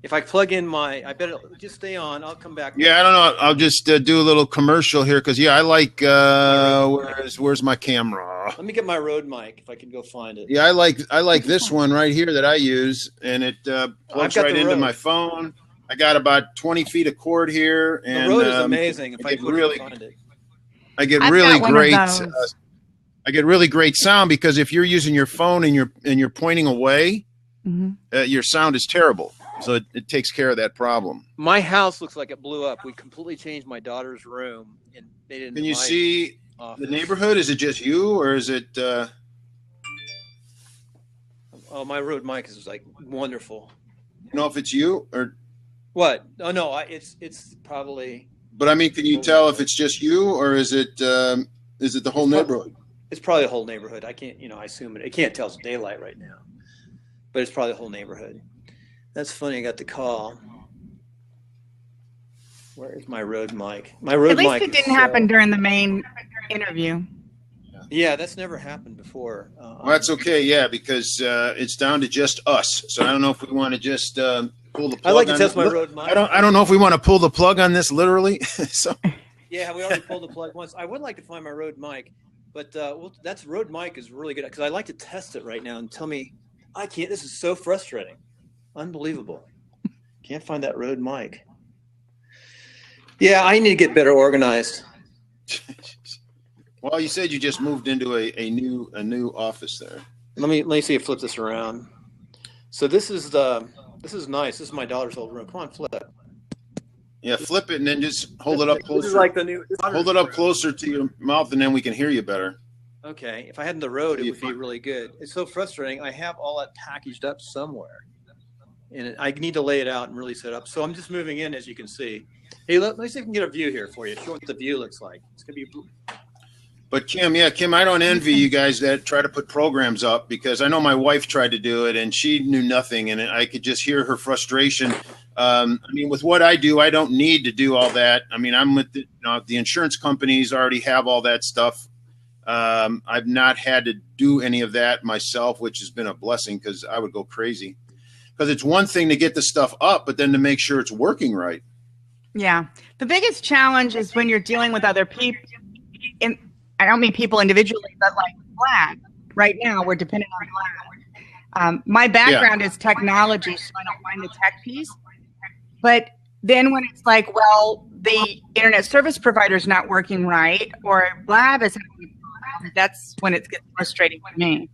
If I plug in I bet it'll just stay on. I'll come back. Yeah, I don't know. I'll just do a little commercial here because I like. Where's my camera? Let me get my Rode mic if I can go find it. Yeah, I like this one right here that I use, and it plugs right into my phone. I got about 20 feet of cord here, and the Rode is amazing. If I can find it, I get really great. I get really great sound because if you're using your phone and you're pointing away, your sound is terrible. So it takes care of that problem. My house looks like it blew up. We completely changed my daughter's room, and they didn't. Can you see the neighborhood? Is it just you, or is it? Oh, my Rode mic is like wonderful. You know if it's you or what? Oh no, it's probably. But I mean, can you tell if it's just you, or is it the whole neighborhood? It's probably the whole neighborhood. I can't, I assume it can't tell it's daylight right now, but it's probably the whole neighborhood. That's funny. I got the call. Where is my Rode mic? My Rode mic. At least it didn't happen during the main interview. Yeah, that's never happened before. Well, that's okay. Yeah, because it's down to just us. So I don't know if we want to just pull the plug. I like to test my Rode mic. I don't know if we want to pull the plug on this literally. So. Yeah, we already pulled the plug once. I would like to find my Rode mic, but that's Rode mic is really good because I like to test it right now and tell me I can't. This is so frustrating. Unbelievable. Can't find that Rode mic. Yeah, I need to get better organized. Well, you said you just moved into a new office there. Let me see if flip this around. So this is nice. This is my daughter's old room. Come on, flip. Yeah, flip it and then just hold it up closer. This is like the new. Hold it up closer to your mouth, and then we can hear you better. Okay, if I had the road, it would be really good. It's so frustrating. I have all that packaged up somewhere, and I need to lay it out and really set up. So I'm just moving in, as you can see. Hey, let me see if I can get a view here for you. Show what the view looks like. It's gonna be. But Kim, I don't envy you guys that try to put programs up, because I know my wife tried to do it and she knew nothing, and I could just hear her frustration. I mean, with what I do, I don't need to do all that. I mean, I'm with the insurance companies already have all that stuff. I've not had to do any of that myself, which has been a blessing, because I would go crazy. Because it's one thing to get the stuff up, but then to make sure it's working right. Yeah. The biggest challenge is when you're dealing with other people. I don't mean people individually, but like Vlad. Right now, we're dependent on Vlad. My background is technology, so I don't mind the tech piece. But then when it's like, well, the internet service provider's not working right, or Vlad is having a problem, that's when it gets frustrating for me.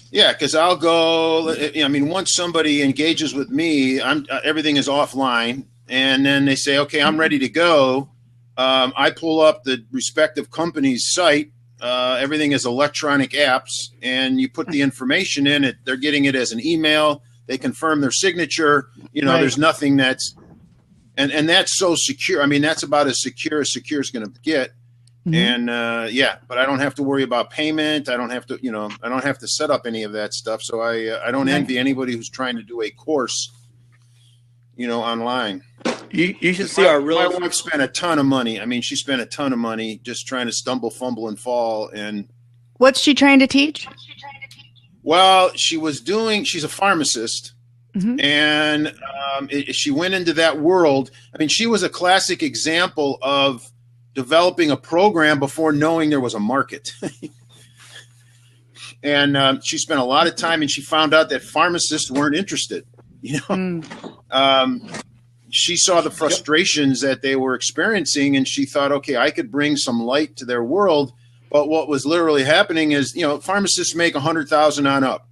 Yeah, because I'll go. I mean, once somebody engages with me, everything is offline, and then they say, "Okay, I'm ready to go." I pull up the respective company's site. Everything is electronic apps, and you put the information in. They're getting it as an email. They confirm their signature. Right. There's nothing that's, and that's so secure. I mean, that's about as secure is going to get. Mm-hmm. And but I don't have to worry about payment. I don't have to, I don't have to set up any of that stuff. So I don't envy anybody who's trying to do a course, online. You should see our real. My wife spent a ton of money. I mean, she spent a ton of money just trying to stumble, fumble, and fall. And what's she trying to teach? Well, she's a pharmacist, mm-hmm. and she went into that world. I mean, she was a classic example of developing a program before knowing there was a market. And she spent a lot of time, and she found out that pharmacists weren't interested. She saw the frustrations that they were experiencing, and she thought, okay, I could bring some light to their world. But what was literally happening is, pharmacists make $100,000 on up.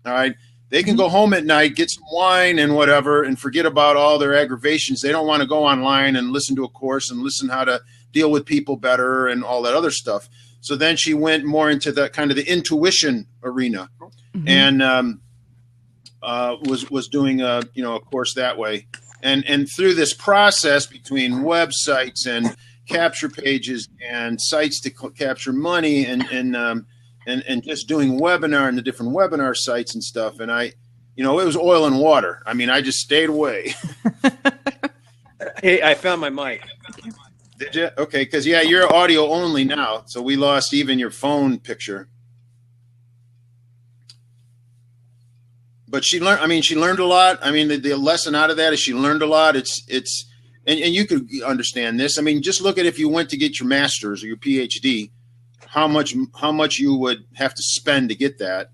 All right. They can go home at night, get some wine and whatever, and forget about all their aggravations. They don't want to go online and listen to a course and listen how to deal with people better and all that other stuff. So then she went more into the kind of the intuition arena, mm-hmm. and was doing a course that way. And through this process between websites and capture pages and sites to capture money and just doing webinar and the different webinar sites and stuff. And it was oil and water. I mean, I just stayed away. Hey, I found my mic. Did you? Okay. Cause you're audio only now. So we lost even your phone picture. But she learned a lot. I mean, the lesson out of that is she learned a lot. And you could understand this. I mean, just look at if you went to get your master's or your PhD, how much you would have to spend to get that,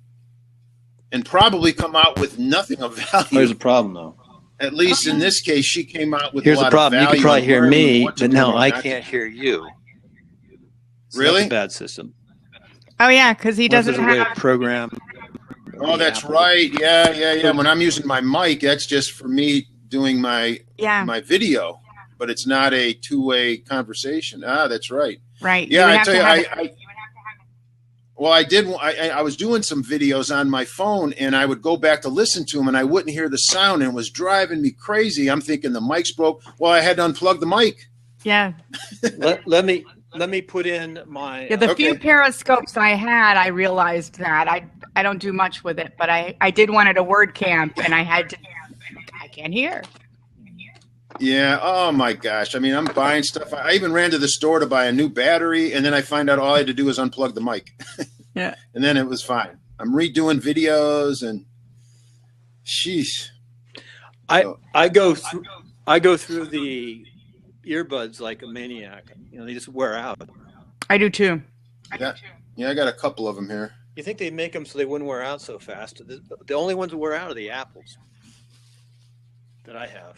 and probably come out with nothing of value. There's a problem, though. At least in this case, she came out with Here's a lot the problem. of value. You can probably hear me, but no, I can't hear you. So really? That's a bad system. Oh yeah, because he doesn't have a way to program. Oh, that's right. Yeah. When I'm using my mic, that's just for me doing my video, but it's not a two-way conversation. Ah, that's right. Right. Yeah, I tell you, I was doing some videos on my phone, and I would go back to listen to them, and I wouldn't hear the sound, and it was driving me crazy. I'm thinking the mic's broke. Well, I had to unplug the mic. Yeah. Let me put in my. Yeah, the few periscopes I had, I realized that I don't do much with it, but I did one at a WordCamp, and I can't hear. Yeah. Oh my gosh. I mean, I'm buying stuff. I even ran to the store to buy a new battery, and then I find out all I had to do was unplug the mic. Yeah. And then it was fine. I'm redoing videos, and sheesh. I go through the earbuds like a maniac. They just wear out. I do too. Yeah, I got a couple of them here. You think they make them so they wouldn't wear out so fast? The only ones that wear out are the Apples that I have.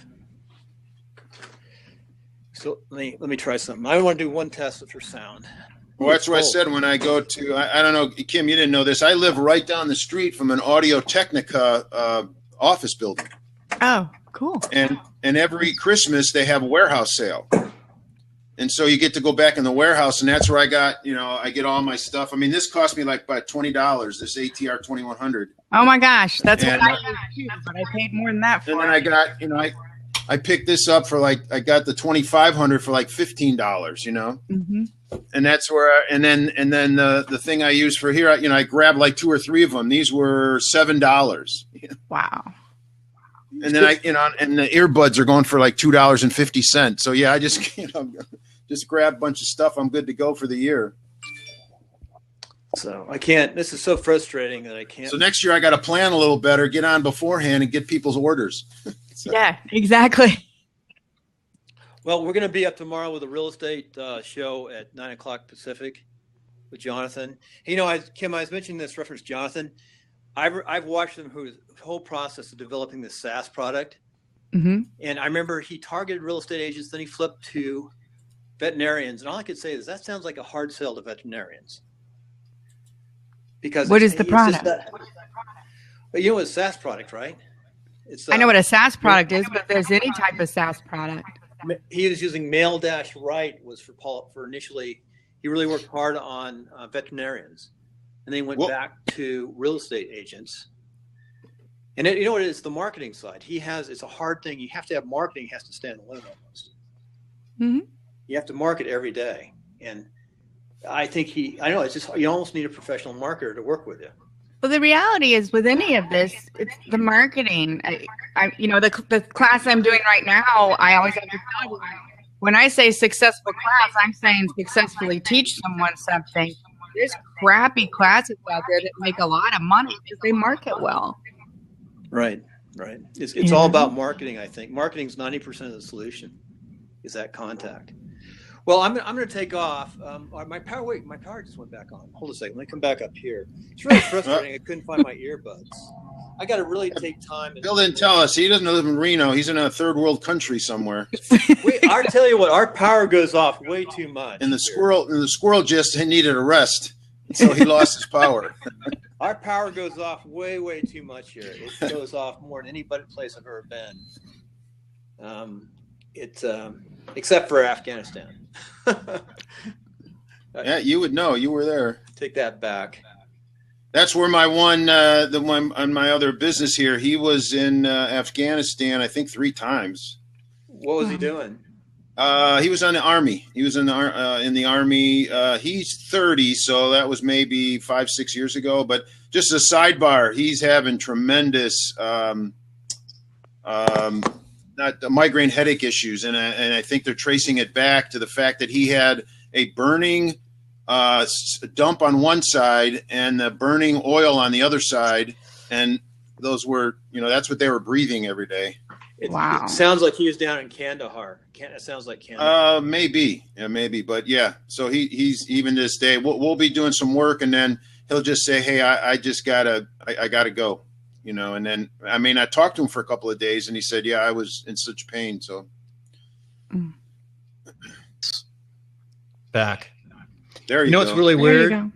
So let me try something. I want to do one test with your sound. Well, that's what I said when I go to. I don't know, Kim, you didn't know this. I live right down the street from an Audio Technica office building. Oh, cool. And every Christmas they have a warehouse sale. And so you get to go back in the warehouse, and that's where I got, I get all my stuff. I mean, this cost me like about $20, this ATR 2100. Oh my gosh, that's what I used too, but I paid more than that for it. And then I got, I picked this up for I got the 2500 for like $15, Mm-hmm. And that's where, and then the thing I use for here, I grabbed like 2 or 3 of them. These were $7. Wow. And then and the earbuds are going for like $2.50. So yeah, I just, just grab a bunch of stuff. I'm good to go for the year. So I can't, this is so frustrating that I can't. So next year I got to plan a little better, get on beforehand and get people's orders. So. Yeah, exactly. Well, we're going to be up tomorrow with a real estate show at 9:00 Pacific with Jonathan. Kim, I was mentioning this reference, Jonathan. I've watched him whose whole process of developing this SaaS product. Mm-hmm. And I remember he targeted real estate agents, then he flipped to veterinarians. And all I could say is that sounds like a hard sell to veterinarians. Because what is the product? But you know what a SaaS product, right? I know what a SaaS product is, but if there's any type of SaaS product. He was using Mail-Right was for initially, he really worked hard on veterinarians. And then he went back to real estate agents. And you know what it is? The marketing side. It's a hard thing. You have to have marketing has to stand alone almost. Mm-hmm. You have to market every day. And I think it's just, you almost need a professional marketer to work with you. Well, the reality is with any of this, it's the marketing. The class I'm doing right now, I always have to tell you, when I say successful class, I'm saying successfully teach someone something. There's crappy classes out there that make a lot of money because they market well. Right. It's all about marketing, I think. Marketing's 90% of the solution is that contact. Well, I'm going to take off. My power just went back on. Hold a second. Let me come back up here. It's really frustrating. I couldn't find my earbuds. I got to really take time. Bill didn't tell us. He doesn't live in Reno. He's in a third world country somewhere. I tell you what, our power goes off way too much. And the squirrel just needed a rest, so he lost his power. Our power goes off way, way too much here. It goes off more than any place I've ever been. Except for Afghanistan. Yeah, you would know. You were there. Take that back. That's where my the one on my other business here. He was in Afghanistan, I think 3 times. What was he doing? He was on the Army. He was in the Army. He's 30, so that was maybe 5-6 years ago. But just a sidebar, he's having tremendous migraine headache issues, and I think they're tracing it back to the fact that he had a burning dump on one side and the burning oil on the other side, and those were, that's what they were breathing every day. Wow. It sounds like he was down in Kandahar. It sounds like Kandahar. Maybe, but yeah. So he's even this day. We'll be doing some work, and then he'll just say, "Hey, I gotta go." And then, I talked to him for a couple of days, and he said, "Yeah, I was in such pain." So back. There you go. What's really weird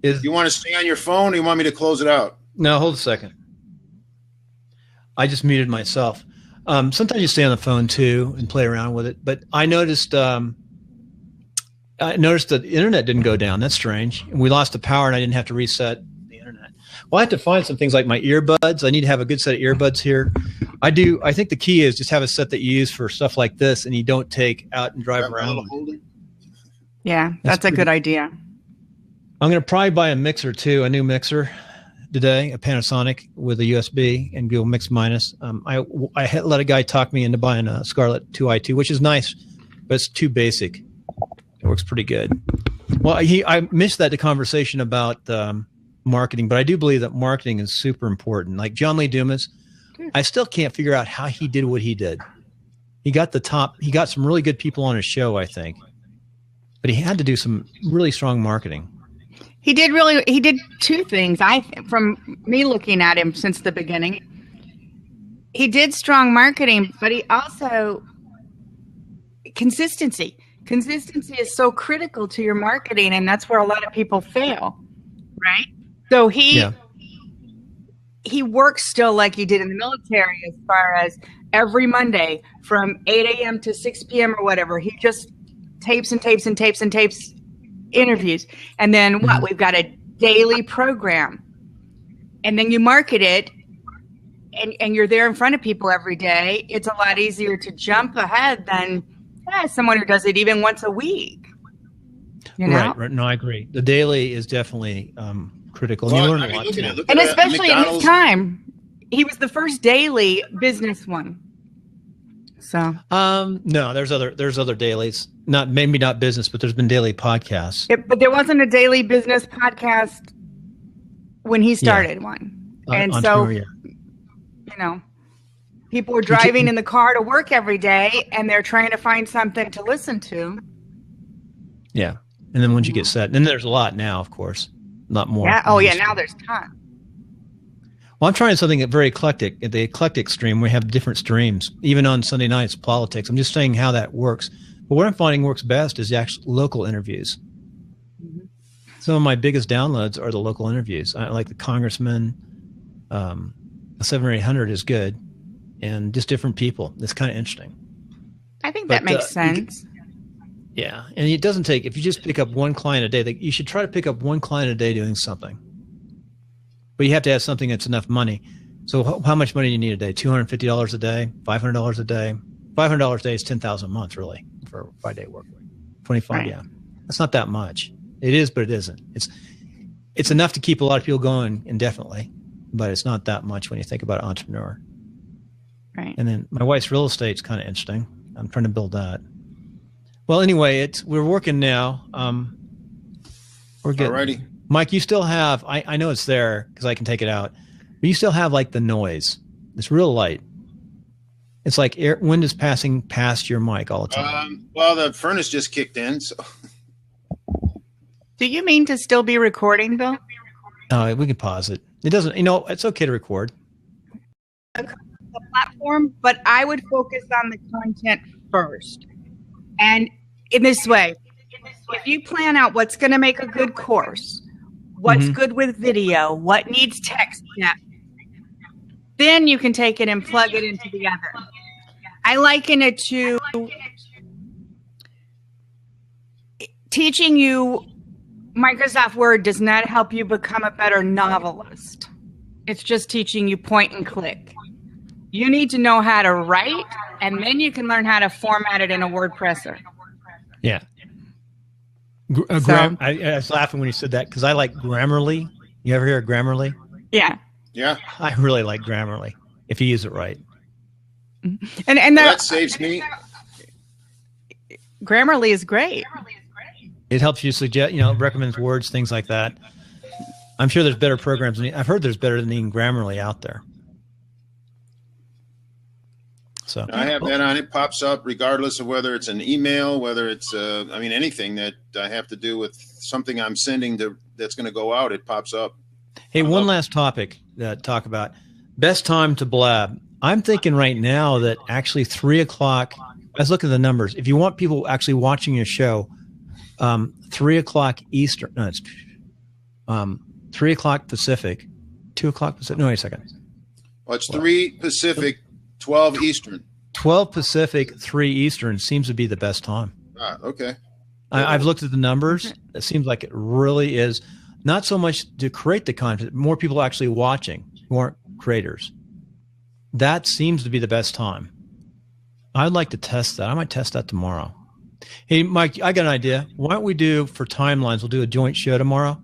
is you want to stay on your phone, or you want me to close it out? No, hold a second. I just muted myself. Sometimes you stay on the phone too and play around with it. But I noticed that the internet didn't go down. That's strange. And we lost the power, and I didn't have to reset the internet. Well, I have to find some things like my earbuds. I need to have a good set of earbuds here. I do. I think the key is just have a set that you use for stuff like this, and you don't take out and drive around. Yeah, that's a good idea. I'm going to probably buy a mixer too, a new mixer today, a Panasonic with a USB and go mix minus. I let a guy talk me into buying a Scarlett 2i2, which is nice, but it's too basic. It works pretty good. Well, I missed the conversation about marketing, but I do believe that marketing is super important. Like John Lee Dumas, I still can't figure out how he did what he did. He got some really good people on his show, I think, but he had to do some really strong marketing. He did 2 things. From me looking at him since the beginning, he did strong marketing, but he also consistency. Consistency is so critical to your marketing, and that's where a lot of people fail, right? So he he works still like he did in the military, as far as every Monday from 8 a.m. to 6 p.m. or whatever. He just tapes and tapes and tapes and tapes interviews. And then we've got a daily program. And then you market it, and you're there in front of people every day. It's a lot easier to jump ahead than someone who does it even once a week. You know? Right. No, I agree. The daily is definitely critical. Well, you learn a lot too. And especially in his time, he was the first daily business one. So no, there's other dailies. Maybe not business, but there's been daily podcasts. But there wasn't a daily business podcast when he started one. And so, you know, people were driving in the car to work every day, and they're trying to find something to listen to. Yeah. And then once you get set, then there's a lot now, of course, a lot more. Yeah. Oh, yeah. Now there's tons. Well, I'm trying something very eclectic. At the eclectic stream, we have different streams. Even on Sunday nights, politics. I'm just saying how that works. But what I'm finding works best is the actual local interviews. Mm-hmm. Some of my biggest downloads are the local interviews. I like the congressman. 7 or 800 is good, and just different people. It's kind of interesting. I think that makes sense. Yeah, and it doesn't take, if you just pick up one client a day, you should try to pick up one client a day doing something. But you have to have something that's enough money. So how much money do you need a day? $250 a day? $500 a day? $500 a day is $10,000 a month, really, for a 5-day work week. 25, right. Yeah. That's not that much. It is, but it isn't. It's enough to keep a lot of people going indefinitely, but it's not that much when you think about entrepreneur. Right. And then my wife's real estate's kind of interesting. I'm trying to build that. Well, anyway, we're working now. We're good. Alrighty. Mike, you still have, I know it's there because I can take it out, but you still have like the noise. It's real light. It's like wind is passing past your mic all the time. Well, the furnace just kicked in. So. Do you mean to still be recording, Bill? No, we can pause it. It doesn't, it's okay to record. The platform, but I would focus on the content first. And in this way, if you plan out what's going to make a good course, what's good with video, what needs text, then you can take it and plug it into the other. I liken it to teaching you Microsoft Word does not help you become a better novelist. It's just teaching you point and click. You need to know how to write, and then you can learn how to format it in a WordPresser. Yeah. I was laughing when you said that because I like Grammarly. You ever hear of Grammarly? Yeah. Yeah. I really like Grammarly if you use it right. And that saves me. Grammarly is great. It helps you suggest, recommends words, things like that. I'm sure there's better programs. I've heard there's better than even Grammarly out there. So I have that on. It pops up regardless of whether it's an email, whether it's anything that I have to do with something I'm sending that's going to go out. It pops up. Hey, one last topic to talk about. Best time to blab. I'm thinking right now that actually 3 o'clock. Let's look at the numbers. If you want people actually watching your show, 3 o'clock Eastern. No, it's 3 o'clock Pacific, 2 o'clock Pacific. No, wait a second. Well, it's 3 Pacific, 12 Eastern. 12 Pacific, 3 Eastern seems to be the best time. Okay. I've looked at the numbers. It seems like it really is not so much to create the content, more people actually watching who aren't creators. That seems to be the best time. I'd like to test that. I might test that tomorrow. Hey, Mike, I got an idea. Why don't we do for timelines? We'll do a joint show tomorrow.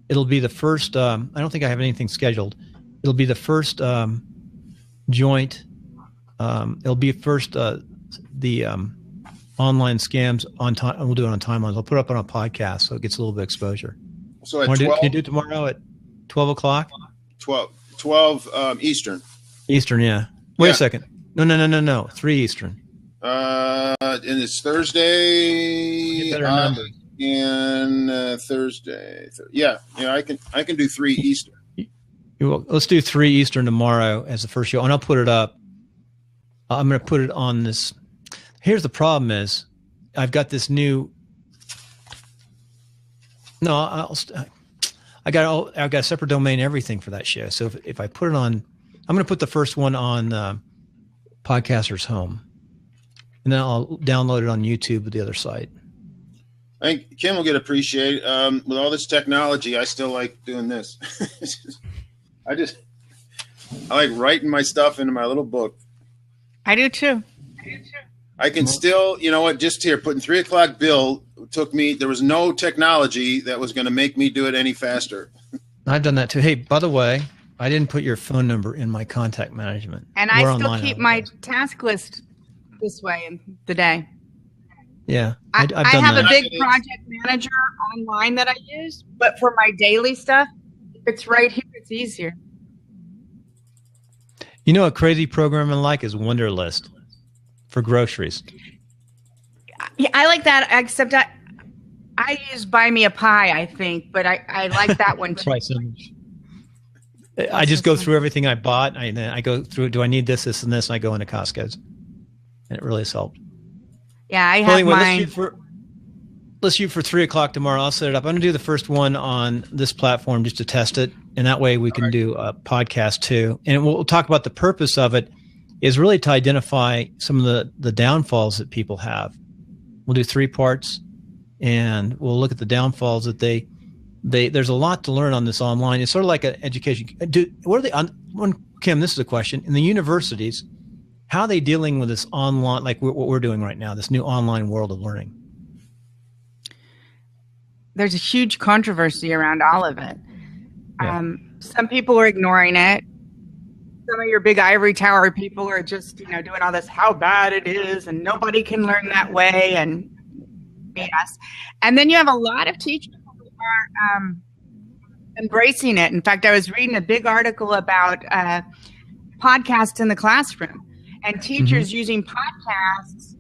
It'll be the first. I don't think I have anything scheduled. It'll be the first joint. It'll be first the online scams on time. We'll do it on timelines. I'll put it up on a podcast so it gets a little bit of exposure. So at 12, can you do it tomorrow at 12 o'clock? 12 Eastern. Eastern, yeah. Wait a second. No. 3 Eastern. And it's Thursday. And Thursday. Yeah. I can do 3 Eastern. Let's do 3 Eastern tomorrow as the first show, and I'll put it up. I'm going to put it on this. Here's the problem: is I've got this new. No, I I've got a separate domain, everything for that show. So if I put it on, I'm going to put the first one on Podcaster's Home, and then I'll download it on YouTube with the other site. I think Kim will get appreciated. With all this technology, I still like doing this. I like writing my stuff into my little book. I do too. I can still, you know what, just here, putting 3 o'clock bill took me, there was no technology that was going to make me do it any faster. I've done that too. Hey, by the way, I didn't put your phone number in my contact management. And I still keep my task list this way in the day. Yeah. I have a big project manager online that I use, but for my daily stuff, it's right here. It's easier. You know, a crazy program I like is Wunderlist for groceries. Yeah, I like that, except I use Buy Me a Pie, I think, but I like that one too. I just go through everything I bought. I go through, do I need this, and this, and I go into Costco's. And it really has helped. Yeah, I have mine. Let's shoot for 3 o'clock tomorrow. I'll set it up. I'm going to do the first one on this platform just to test it. And that way we can do a podcast too. And we'll talk about the purpose of it is really to identify some of the downfalls that people have. We'll do 3 parts, and we'll look at the downfalls that there's a lot to learn on this online. It's sort of like an education. Kim, this is a question. In the universities, how are they dealing with this online, like what we're doing right now, this new online world of learning? There's a huge controversy around all of it. Yeah. Some people are ignoring it. Some of your big ivory tower people are just, doing all this, how bad it is, and nobody can learn that way, and yes. And then you have a lot of teachers who are embracing it. In fact, I was reading a big article about podcasts in the classroom and teachers using podcasts.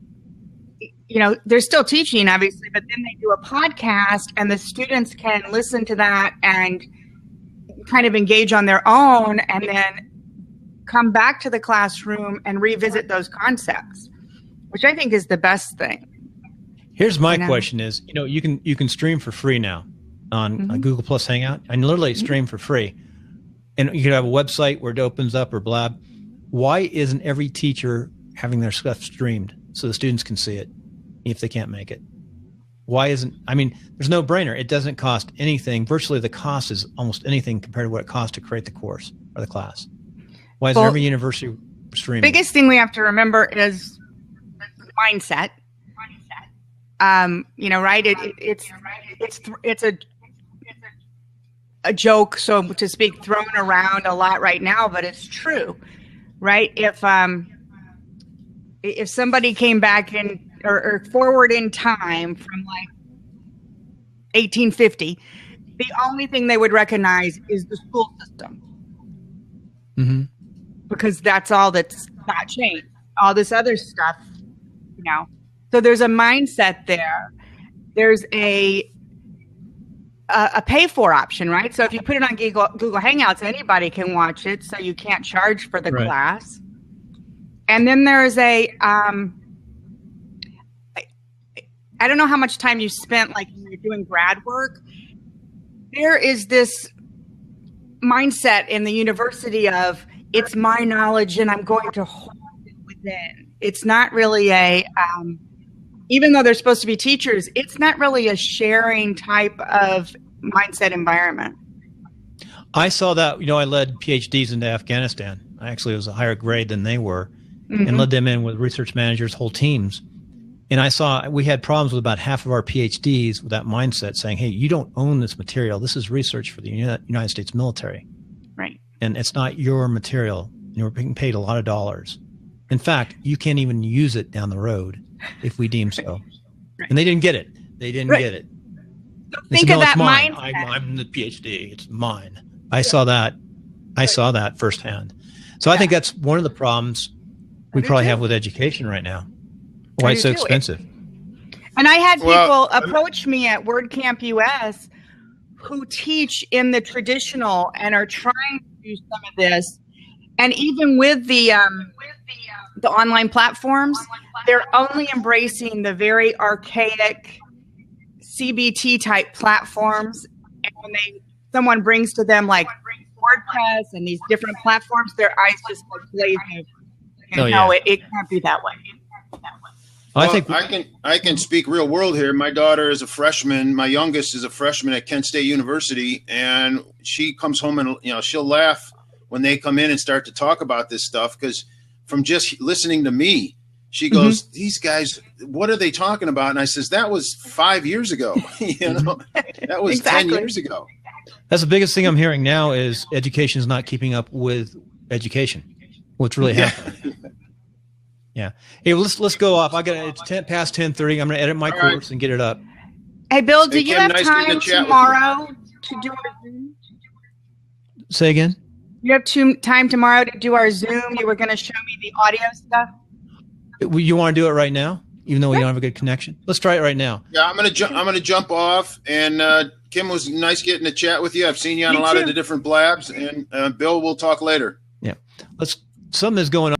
They're still teaching, obviously, but then they do a podcast and the students can listen to that and kind of engage on their own and then come back to the classroom and revisit those concepts, which I think is the best thing. Here's my question is, you can stream for free now on Google Plus Hangout and literally stream for free. And you could have a website where it opens up or blab. Why isn't every teacher having their stuff streamed so the students can see it if they can't make it? There's no brainer. It doesn't cost anything. Virtually the cost is almost anything compared to what it costs to create the course or the class. Why isn't every university streaming? Biggest thing we have to remember is mindset. Right? It's a joke, so to speak, thrown around a lot right now, but it's true, right? If somebody came back or forward in time from like 1850, the only thing they would recognize is the school system. Mm-hmm. Because that's all that's not changed. All this other stuff, So there's a mindset there. There's a pay for option, right? So if you put it on Google Hangouts, anybody can watch it. So you can't charge for the class. And then there's I don't know how much time you spent like when you're doing grad work. There is this mindset in the university of it's my knowledge and I'm going to hold it within. It's not really even though they're supposed to be teachers, it's not really a sharing type of mindset environment. I saw that, I led PhDs into Afghanistan. I actually was a higher grade than they were and led them in with research managers, whole teams. And I saw we had problems with about half of our PhDs with that mindset saying, hey, you don't own this material. This is research for the United States military. Right. And it's not your material. We're being paid a lot of dollars. In fact, you can't even use it down the road if we deem so. Right. And they didn't get it. They didn't get it. So think of that mindset. I'm the PhD. It's mine. I saw that. I saw that firsthand. So I think that's one of the problems we probably have with education right now. Why it's so expensive. And I had people approach me at WordCamp US who teach in the traditional and are trying to do some of this. And even with the online platforms, they're only embracing the very archaic CBT type platforms. And when they someone brings to them like WordPress and these different platforms, their eyes just like glaze over. No, it can't be that way. Well, I think I can speak real world here. My daughter is a freshman. My youngest is a freshman at Kent State University, and she comes home and she'll laugh when they come in and start to talk about this stuff, because from just listening to me, she goes, "These guys, what are they talking about?" And I says, "That was 5 years ago. That was 10 years ago." That's the biggest thing I'm hearing now is education is not keeping up with education. What's really happening? Yeah. Hey, let's go off. It's 10:10:30. I'm going to edit my course and get it up. Hey, Bill, do you have time tomorrow to do our Zoom? Say again? You have time tomorrow to do our Zoom? You were going to show me the audio stuff. You want to do it right now, even though we don't have a good connection? Let's try it right now. Yeah, I'm going to jump off. And Kim, was nice getting to chat with you. I've seen you on a lot of the different blabs. And Bill, we'll talk later. Yeah. Something is going on.